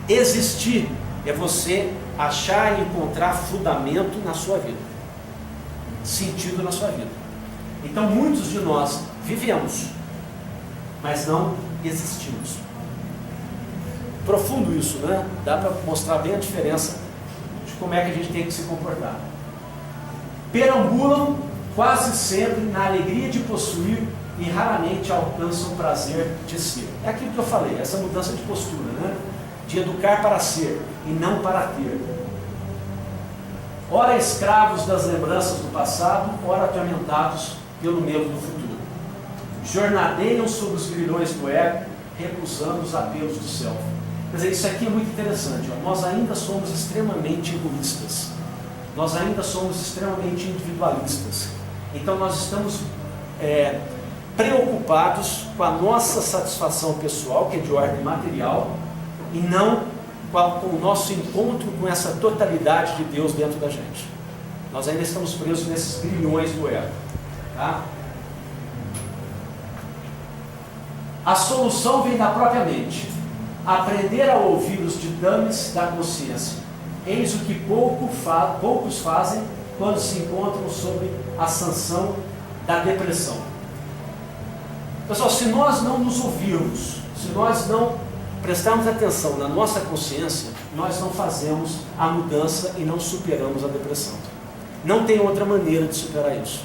Existir é você achar e encontrar fundamento na sua vida, sentido na sua vida. Então muitos de nós vivemos, mas não existimos. Profundo isso, né? Dá para mostrar bem a diferença de como é que a gente tem que se comportar. Perambulam quase sempre na alegria de possuir e raramente alcançam o prazer de ser. É aquilo que eu falei, essa mudança de postura, né? De educar para ser e não para ter. Ora escravos das lembranças do passado, ora atormentados pelo medo do futuro. Jornadeiam sobre os grilhões do ego, recusando os apelos do self. Quer dizer, isso aqui é muito interessante. Ó. Nós ainda somos extremamente egoístas. Nós ainda somos extremamente individualistas. Então nós estamos preocupados com a nossa satisfação pessoal, que é de ordem material, e não com o nosso encontro com essa totalidade de Deus dentro da gente. Nós ainda estamos presos nesses grilhões do ego. Tá? A solução vem da própria mente. Aprender a ouvir os ditames da consciência. Eis o que poucos fazem quando se encontram sob a sanção da depressão. Pessoal, se nós não nos ouvirmos, se nós não prestarmos atenção na nossa consciência, nós não fazemos a mudança e não superamos a depressão. Não tem outra maneira de superar isso.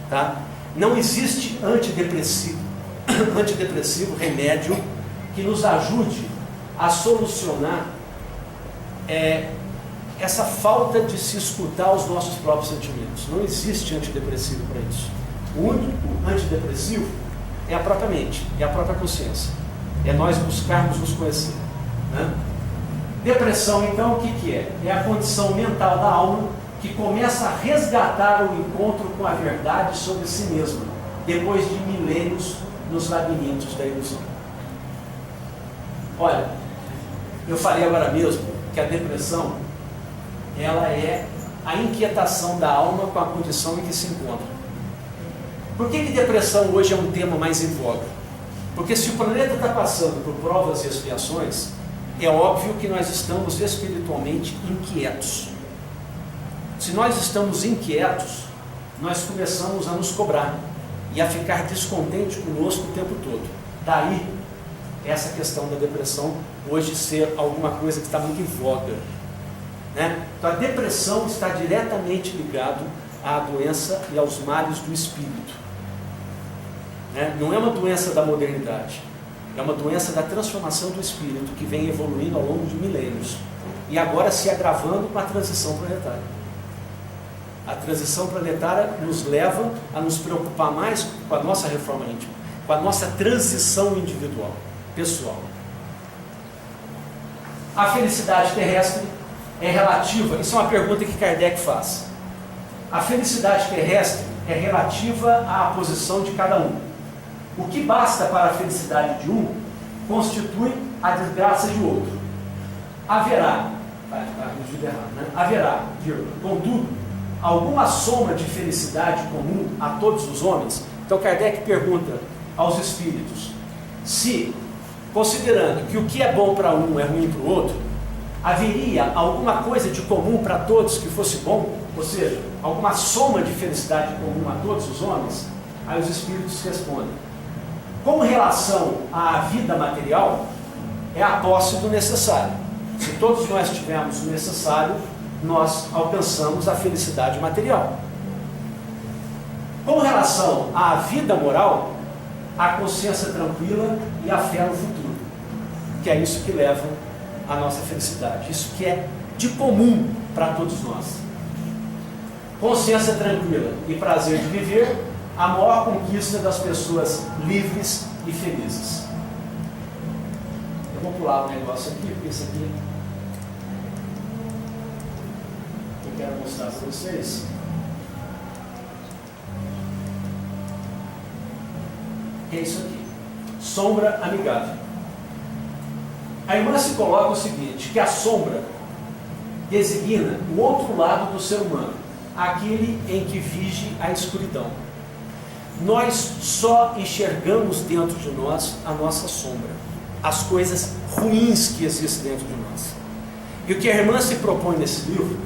Tá? Não existe antidepressivo, remédio que nos ajude a solucionar essa falta de se escutar os nossos próprios sentimentos. Não existe antidepressivo para isso. O único antidepressivo é a própria mente, é a própria consciência. É nós buscarmos nos conhecer. Né? Depressão, então, o que é? É a condição mental da alma que começa a resgatar o encontro com a verdade sobre si mesma, depois de milênios nos labirintos da ilusão. Olha, eu falei agora mesmo que a depressão, ela é a inquietação da alma com a condição em que se encontra. Por que depressão hoje é um tema mais em voga? Porque se o planeta está passando por provas e expiações, é óbvio que nós estamos espiritualmente inquietos. Se nós estamos inquietos, nós começamos a nos cobrar e a ficar descontente conosco o tempo todo. Daí, essa questão da depressão hoje ser alguma coisa que está muito em voga. Né? Então a depressão está diretamente ligado à doença e aos males do espírito. Né? Não é uma doença da modernidade, é uma doença da transformação do espírito que vem evoluindo ao longo de milênios e agora se agravando com a transição planetária. A transição planetária nos leva a nos preocupar mais com a nossa reforma íntima, com a nossa transição individual. pessoal. A felicidade terrestre é relativa, isso é uma pergunta que Kardec faz. A felicidade terrestre é relativa à posição de cada um. O que basta para a felicidade de um constitui a desgraça de outro. Haverá, contudo, alguma soma de felicidade comum a todos os homens? Então Kardec pergunta aos espíritos se, considerando que o que é bom para um é ruim para o outro, haveria alguma coisa de comum para todos que fosse bom, ou seja, alguma soma de felicidade comum a todos os homens? Aí os espíritos respondem: com relação à vida material, é a posse do necessário. Se todos nós tivermos o necessário, nós alcançamos a felicidade material. Com relação à vida moral, a consciência tranquila e a fé no futuro, que é isso que leva à nossa felicidade, isso que é de comum para todos nós. Consciência tranquila e prazer de viver, a maior conquista das pessoas livres e felizes. Eu vou pular um negócio aqui, porque esse aqui eu quero mostrar para vocês. É isso aqui, sombra amigável. A irmã se coloca o seguinte, que a sombra designa o outro lado do ser humano, aquele em que vige a escuridão. Nós só enxergamos dentro de nós a nossa sombra, as coisas ruins que existem dentro de nós. E o que a irmã se propõe nesse livro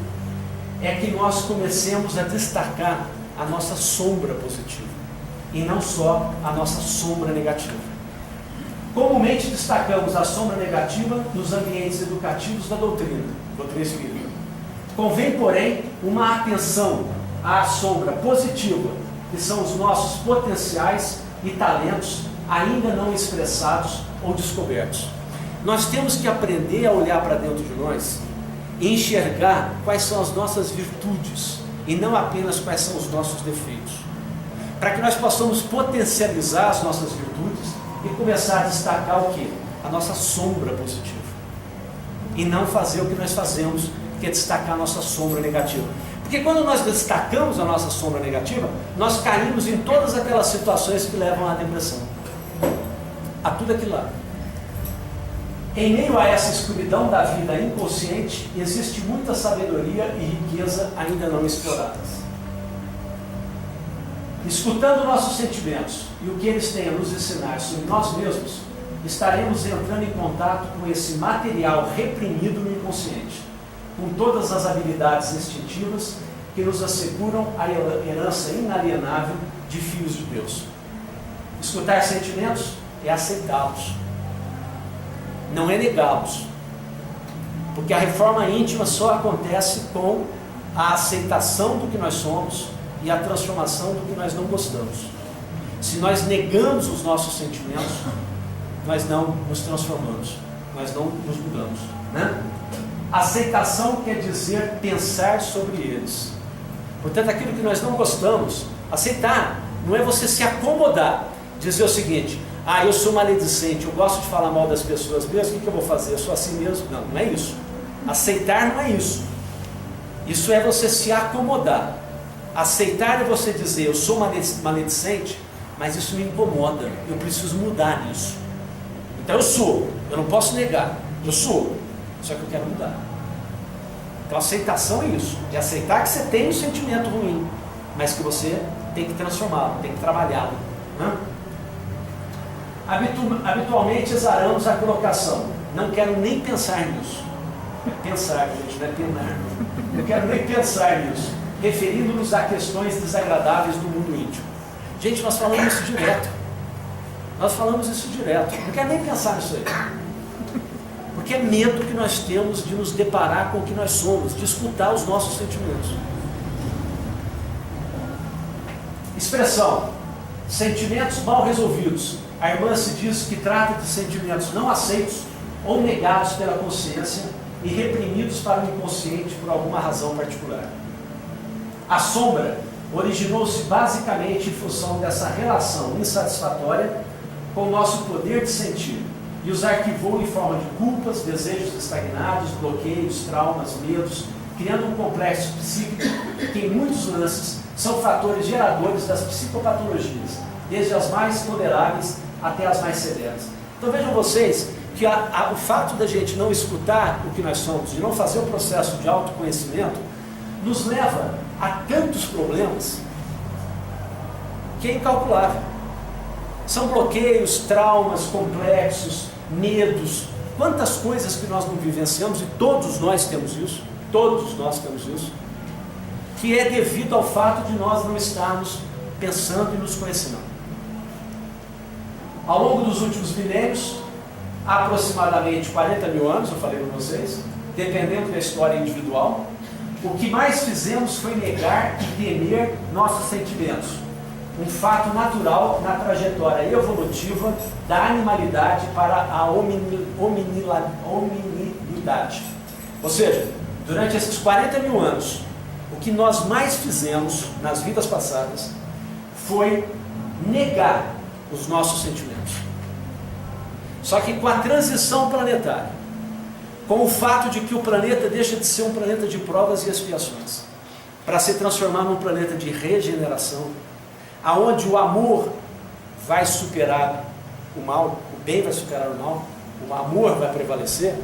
é que nós comecemos a destacar a nossa sombra positiva e não só a nossa sombra negativa. Comumente destacamos a sombra negativa nos ambientes educativos da doutrina espírita. Convém, porém, uma atenção à sombra positiva, que são os nossos potenciais e talentos ainda não expressados ou descobertos. Nós temos que aprender a olhar para dentro de nós e enxergar quais são as nossas virtudes e não apenas quais são os nossos defeitos, para que nós possamos potencializar as nossas virtudes e começar a destacar o quê? A nossa sombra positiva, e não fazer o que nós fazemos, que é destacar a nossa sombra negativa. Porque quando nós destacamos a nossa sombra negativa, nós caímos em todas aquelas situações que levam à depressão, a tudo aquilo lá. Em meio a essa escuridão da vida inconsciente, existe muita sabedoria e riqueza ainda não exploradas. Escutando nossos sentimentos e o que eles têm a nos ensinar sobre nós mesmos, estaremos entrando em contato com esse material reprimido no inconsciente, com todas as habilidades instintivas que nos asseguram a herança inalienável de filhos de Deus. Escutar sentimentos é aceitá-los, não é negá-los, porque a reforma íntima só acontece com a aceitação do que nós somos e a transformação do que nós não gostamos. Se nós negamos os nossos sentimentos, nós não nos transformamos, nós não nos mudamos, né? Aceitação quer dizer pensar sobre eles. Portanto, aquilo que nós não gostamos, aceitar, não é você se acomodar, dizer o seguinte: eu sou maledicente, eu gosto de falar mal das pessoas mesmo, o que eu vou fazer? Eu sou assim mesmo? Não, não é isso. Aceitar não é isso. Isso é você se acomodar. Aceitar é você dizer: eu sou maledicente, mas isso me incomoda, eu preciso mudar nisso. Então eu não posso negar, eu sou, só que eu quero mudar. Então aceitação é isso, é aceitar que você tem um sentimento ruim, mas que você tem que transformá-lo, tem que trabalhá-lo, né? Habitualmente exaramos a colocação: não quero nem pensar nisso. Pensar, gente, não é penar. Não quero nem pensar nisso, referindo-nos a questões desagradáveis do mundo íntimo. Gente, nós falamos isso direto. Nós falamos isso direto. Não quero nem pensar nisso aí. Porque é medo que nós temos de nos deparar com o que nós somos, de escutar os nossos sentimentos. Expressão: sentimentos mal resolvidos. A irmã se diz que trata de sentimentos não aceitos ou negados pela consciência e reprimidos para o inconsciente por alguma razão particular. A sombra originou-se basicamente em função dessa relação insatisfatória com o nosso poder de sentir e os arquivou em forma de culpas, desejos estagnados, bloqueios, traumas, medos, criando um complexo psíquico que em muitos lances são fatores geradores das psicopatologias, desde as mais toleráveis até as mais severas. Então vejam vocês que o fato da gente não escutar o que nós somos, de não fazer o processo de autoconhecimento, nos leva a tantos problemas que é incalculável. São bloqueios, traumas, complexos, medos, quantas coisas que nós não vivenciamos, e todos nós temos isso, que é devido ao fato de nós não estarmos pensando e nos conhecendo. Ao longo dos últimos milênios, aproximadamente 40 mil anos, eu falei para vocês, dependendo da história individual, o que mais fizemos foi negar e temer nossos sentimentos. Um fato natural na trajetória evolutiva da animalidade para a hominidade. Ou seja, durante esses 40 mil anos, o que nós mais fizemos nas vidas passadas foi negar os nossos sentimentos. Só que com a transição planetária, com o fato de que o planeta deixa de ser um planeta de provas e expiações, para se transformar num planeta de regeneração, aonde o amor vai superar o mal, o bem vai superar o mal, o amor vai prevalecer,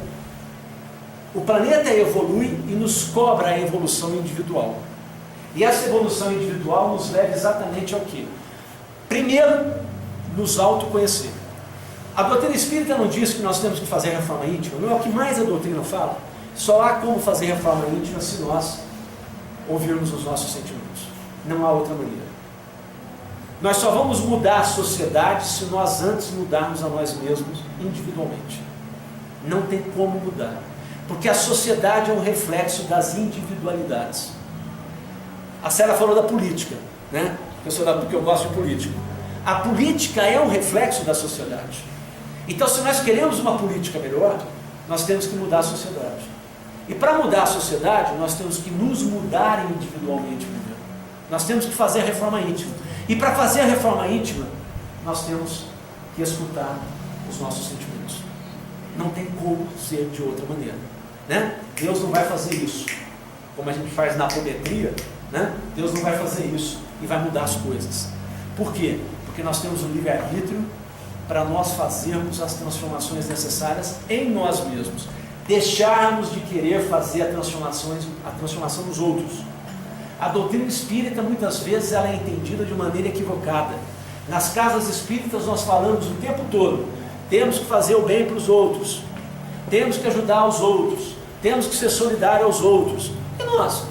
o planeta evolui e nos cobra a evolução individual. E essa evolução individual nos leva exatamente ao quê? Primeiro, nos autoconhecer. A doutrina espírita não diz que nós temos que fazer reforma íntima, não é o que mais a doutrina fala. Só há como fazer reforma íntima se nós ouvirmos os nossos sentimentos. Não há outra maneira. Nós só vamos mudar a sociedade se nós antes mudarmos a nós mesmos individualmente. Não tem como mudar. Porque a sociedade é um reflexo das individualidades. A Célia falou da política, né? Porque eu gosto de política. A política é um reflexo da sociedade. Então, se nós queremos uma política melhor, nós temos que mudar a sociedade. E para mudar a sociedade, nós temos que nos mudar individualmente primeiro. Nós temos que fazer a reforma íntima. E para fazer a reforma íntima, nós temos que escutar os nossos sentimentos. Não tem como ser de outra maneira, né? Deus não vai fazer isso como a gente faz na apometria, né? Deus não vai fazer isso e vai mudar as coisas. Por quê? Porque nós temos o livre-arbítrio para nós fazermos as transformações necessárias em nós mesmos. Deixarmos de querer fazer a transformação nos outros. A doutrina espírita, muitas vezes, ela é entendida de maneira equivocada. Nas casas espíritas nós falamos o tempo todo, temos que fazer o bem para os outros, temos que ajudar os outros, temos que ser solidário aos outros. E nós?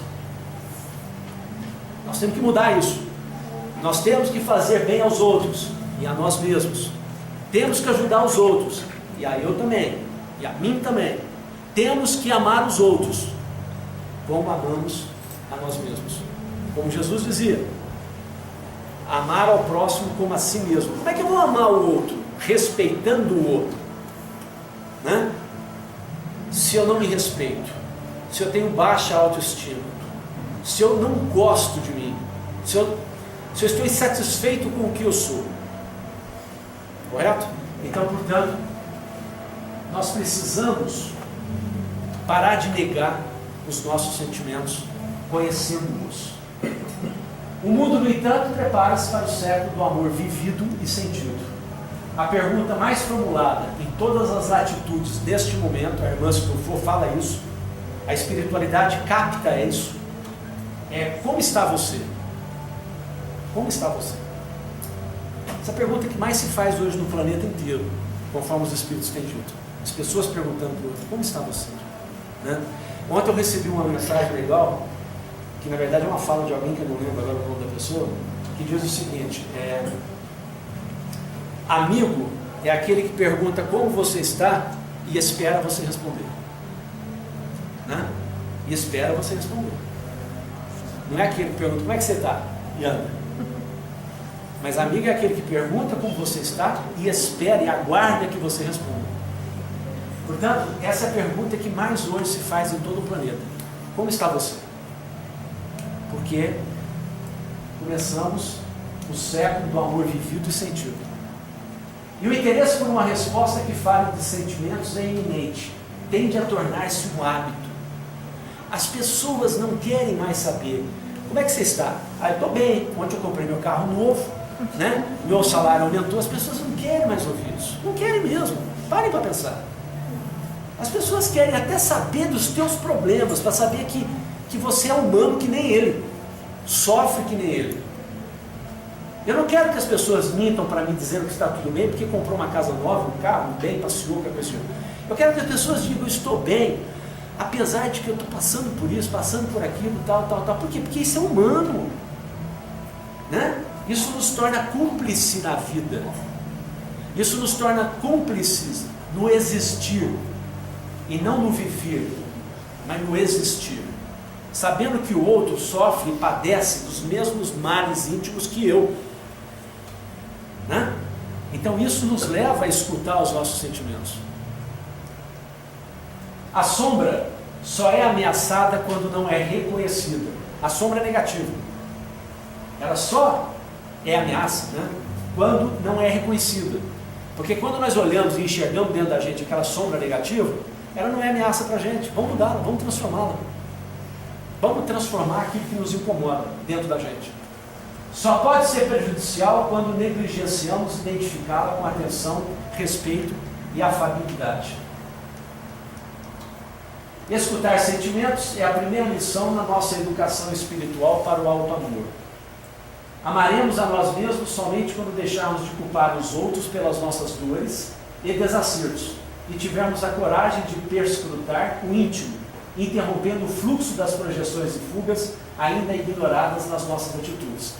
Nós temos que mudar isso. Nós temos que fazer bem aos outros e a nós mesmos. Temos que ajudar os outros, e a eu também, e a mim também. Temos que amar os outros como amamos a nós mesmos. Como Jesus dizia, amar ao próximo como a si mesmo. Como é que eu vou amar o outro? Respeitando o outro, né? Se eu não me respeito, se eu tenho baixa autoestima, se eu não gosto de mim, se eu estou insatisfeito com o que eu sou, correto? Então, portanto, nós precisamos parar de negar os nossos sentimentos, conhecendo-os. O mundo, no entanto, prepara-se para o século do amor vivido e sentido. A pergunta mais formulada em todas as latitudes deste momento, a irmã Stufo fala isso, a espiritualidade capta isso, é: como está você? Como está você? Essa pergunta que mais se faz hoje no planeta inteiro, conforme os Espíritos têm dito. As pessoas perguntando para o outro: como está você? Né? Ontem eu recebi uma mensagem legal, que na verdade é uma fala de alguém que eu não lembro agora o nome da pessoa, que diz o seguinte: amigo é aquele que pergunta como você está e espera você responder, né? E espera você responder. Não é aquele que pergunta como é que você está e anda. Mas amigo é aquele que pergunta como você está e espera e aguarda que você responda. Portanto, essa é a pergunta que mais hoje se faz em todo o planeta: como está você? Porque começamos o século do amor vivido e sentido. E o interesse por uma resposta que fale de sentimentos é iminente, tende a tornar-se um hábito. As pessoas não querem mais saber. Como é que você está? Ah, eu estou bem, ontem eu comprei meu carro novo, né? Meu salário aumentou. As pessoas não querem mais ouvir isso, não querem mesmo. Parem para pensar. As pessoas querem até saber dos teus problemas, para saber que você é humano que nem ele, sofre que nem ele. Eu não quero que as pessoas mintam para mim dizendo que está tudo bem, porque comprou uma casa nova, um carro, um bem, passeou, que coisa. Eu quero que as pessoas digam, eu estou bem, apesar de que eu estou passando por isso, passando por aquilo, tal. Por quê? Porque isso é humano, né? Isso nos torna cúmplice na vida. Isso nos torna cúmplices no existir, e não no viver, mas no existir. Sabendo que o outro sofre e padece dos mesmos males íntimos que eu. Né? Então isso nos leva a escutar os nossos sentimentos. A sombra só é ameaçada quando não é reconhecida. A sombra é negativa. Ela só é ameaça, né, quando não é reconhecida. Porque quando nós olhamos e enxergamos dentro da gente aquela sombra negativa, ela não é ameaça para a gente. Vamos mudá-la, vamos transformá-la. Vamos transformar aquilo que nos incomoda dentro da gente. Só pode ser prejudicial quando negligenciamos identificá-la com atenção, respeito e afabilidade. Escutar sentimentos é a primeira lição na nossa educação espiritual para o alto amor. Amaremos a nós mesmos somente quando deixarmos de culpar os outros pelas nossas dores e desacertos e tivermos a coragem de perscrutar o íntimo, interrompendo o fluxo das projeções e fugas ainda ignoradas nas nossas atitudes.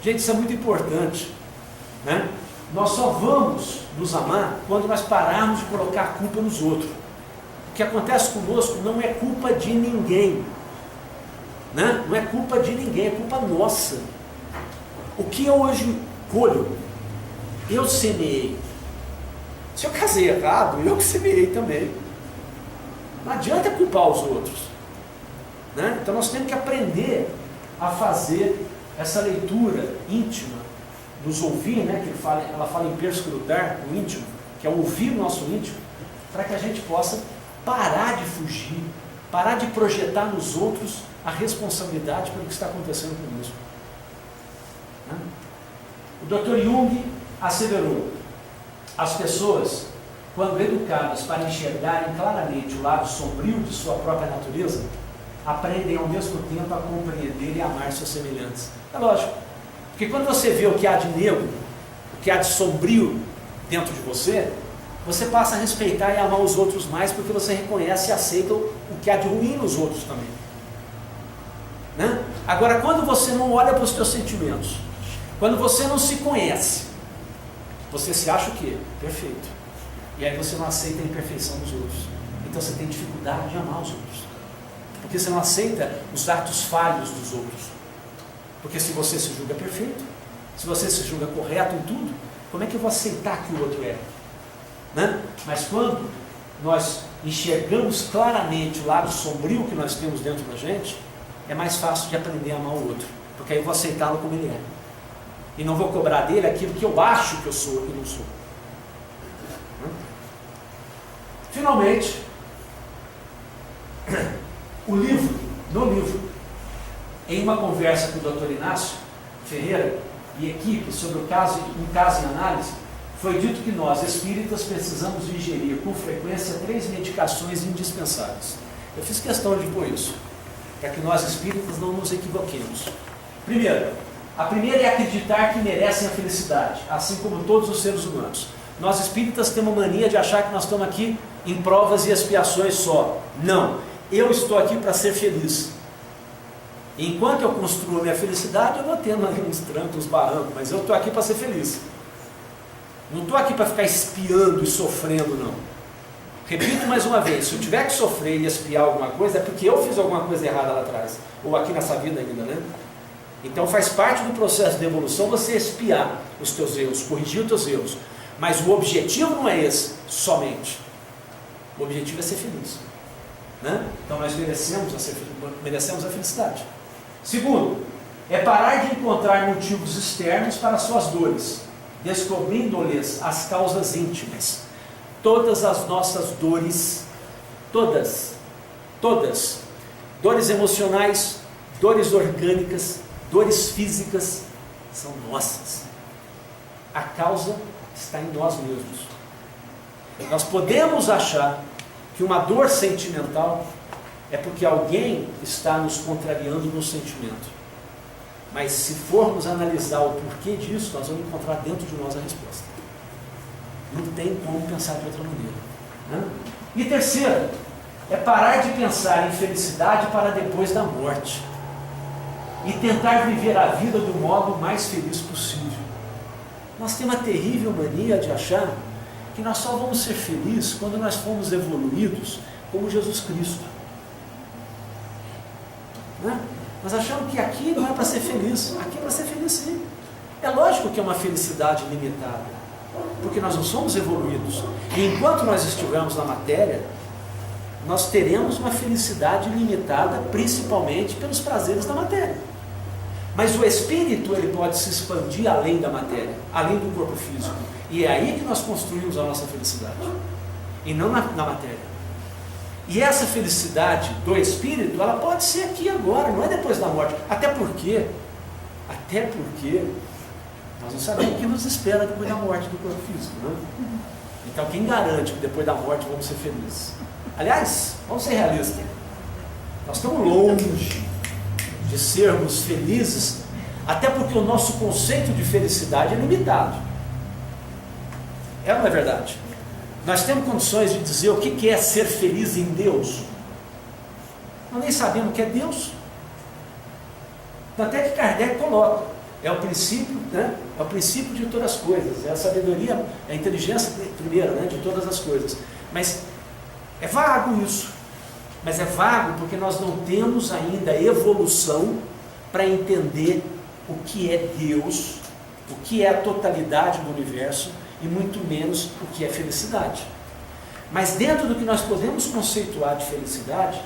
Gente, isso é muito importante, né? Nós só vamos nos amar quando nós pararmos de colocar a culpa nos outros. O que acontece conosco não é culpa de ninguém, né? Não é culpa de ninguém, é culpa nossa. O que eu hoje colho, eu semeei. Se eu casei errado, eu que semeei também. Não adianta culpar os outros, né? Então nós temos que aprender a fazer essa leitura íntima, nos ouvir, né? Que ela fala em perscrutar o íntimo, que é ouvir o nosso íntimo, para que a gente possa parar de fugir, parar de projetar nos outros a responsabilidade pelo que está acontecendo conosco. O Dr. Jung asseverou: as pessoas, quando educadas para enxergarem claramente o lado sombrio de sua própria natureza, aprendem ao mesmo tempo a compreender e amar seus semelhantes. É lógico, porque quando você vê o que há de negro, o que há de sombrio dentro de você, você passa a respeitar e amar os outros mais, porque você reconhece e aceita o que há de ruim nos outros também, né? Agora, quando você não olha para os seus sentimentos, quando você não se conhece, você se acha o quê? Perfeito. E aí você não aceita a imperfeição dos outros. Então você tem dificuldade de amar os outros. Porque você não aceita os atos falhos dos outros. Porque se você se julga perfeito, se você se julga correto em tudo, como é que eu vou aceitar que o outro é? Né? Mas quando nós enxergamos claramente o lado sombrio que nós temos dentro da gente, é mais fácil de aprender a amar o outro. Porque aí eu vou aceitá-lo como ele é. E não vou cobrar dele aquilo que eu acho que eu sou e não sou. Finalmente, no livro, em uma conversa com o Dr. Inácio Ferreira e equipe sobre um caso em análise, foi dito que nós, espíritas, precisamos ingerir com frequência 3 medicações indispensáveis. Eu fiz questão de pôr isso, para que nós, espíritas, não nos equivoquemos. Primeiro, a primeira é acreditar que merecem a felicidade, assim como todos os seres humanos. Nós espíritas temos uma mania de achar que nós estamos aqui em provas e expiações só. Não, eu estou aqui para ser feliz. Enquanto eu construo a minha felicidade, eu vou tendo uns trancos, uns barrancos, mas eu estou aqui para ser feliz. Não estou aqui para ficar espiando e sofrendo, não. Repito mais uma vez, se eu tiver que sofrer e espiar alguma coisa, é porque eu fiz alguma coisa errada lá atrás, ou aqui nessa vida ainda, né? Então faz parte do processo de evolução você espiar os teus erros, corrigir os teus erros. Mas o objetivo não é esse somente. O objetivo é ser feliz, né? Então nós merecemos a felicidade. Segundo, é parar de encontrar motivos externos para suas dores descobrindo-lhes as causas íntimas. Todas as nossas dores, todas, dores emocionais, dores orgânicas, dores físicas, são nossas. A causa está em nós mesmos. Nós podemos achar que uma dor sentimental é porque alguém está nos contrariando no sentimento. Mas se formos analisar o porquê disso, nós vamos encontrar dentro de nós a resposta. Não tem como pensar de outra maneira, né? E terceiro, é parar de pensar em felicidade para depois da morte e tentar viver a vida do modo mais feliz possível. Nós temos a terrível mania de achar que nós só vamos ser felizes quando nós formos evoluídos como Jesus Cristo, né? Nós achamos que aqui não é para ser feliz, aqui é para ser feliz sim. É lógico que é uma felicidade limitada, porque nós não somos evoluídos. E enquanto nós estivermos na matéria, nós teremos uma felicidade limitada, principalmente pelos prazeres da matéria. Mas o espírito, ele pode se expandir além da matéria, além do corpo físico. E é aí que nós construímos a nossa felicidade, e não na matéria. E essa felicidade do espírito, ela pode ser aqui agora, não é depois da morte. Até porque nós não sabemos o que nos espera depois da morte do corpo físico, né? Então quem garante que depois da morte vamos ser felizes? Aliás, vamos ser realistas. Nós estamos longe de sermos felizes, até porque o nosso conceito de felicidade é limitado. É ou não é verdade? Nós temos condições de dizer o que é ser feliz em Deus? Nós nem sabemos o que é Deus. Até que Kardec coloca, é o princípio, né? É o princípio de todas as coisas, é a sabedoria, é a inteligência primeira, né? De todas as coisas. Mas é vago isso. Mas é vago porque nós não temos ainda evolução para entender o que é Deus, o que é a totalidade do universo, e muito menos o que é felicidade. Mas dentro do que nós podemos conceituar de felicidade,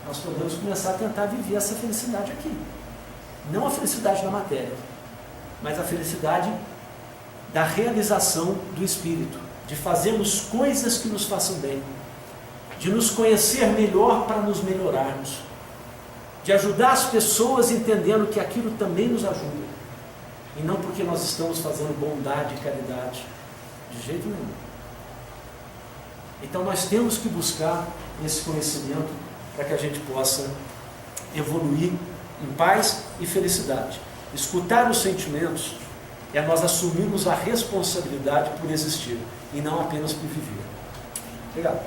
nós podemos começar a tentar viver essa felicidade aqui. Não a felicidade da matéria, mas a felicidade da realização do espírito, de fazermos coisas que nos façam bem, de nos conhecer melhor para nos melhorarmos, de ajudar as pessoas entendendo que aquilo também nos ajuda, e não porque nós estamos fazendo bondade e caridade, de jeito nenhum. Então nós temos que buscar esse conhecimento para que a gente possa evoluir em paz e felicidade. Escutar os sentimentos é nós assumirmos a responsabilidade por existir e não apenas por viver. Obrigado.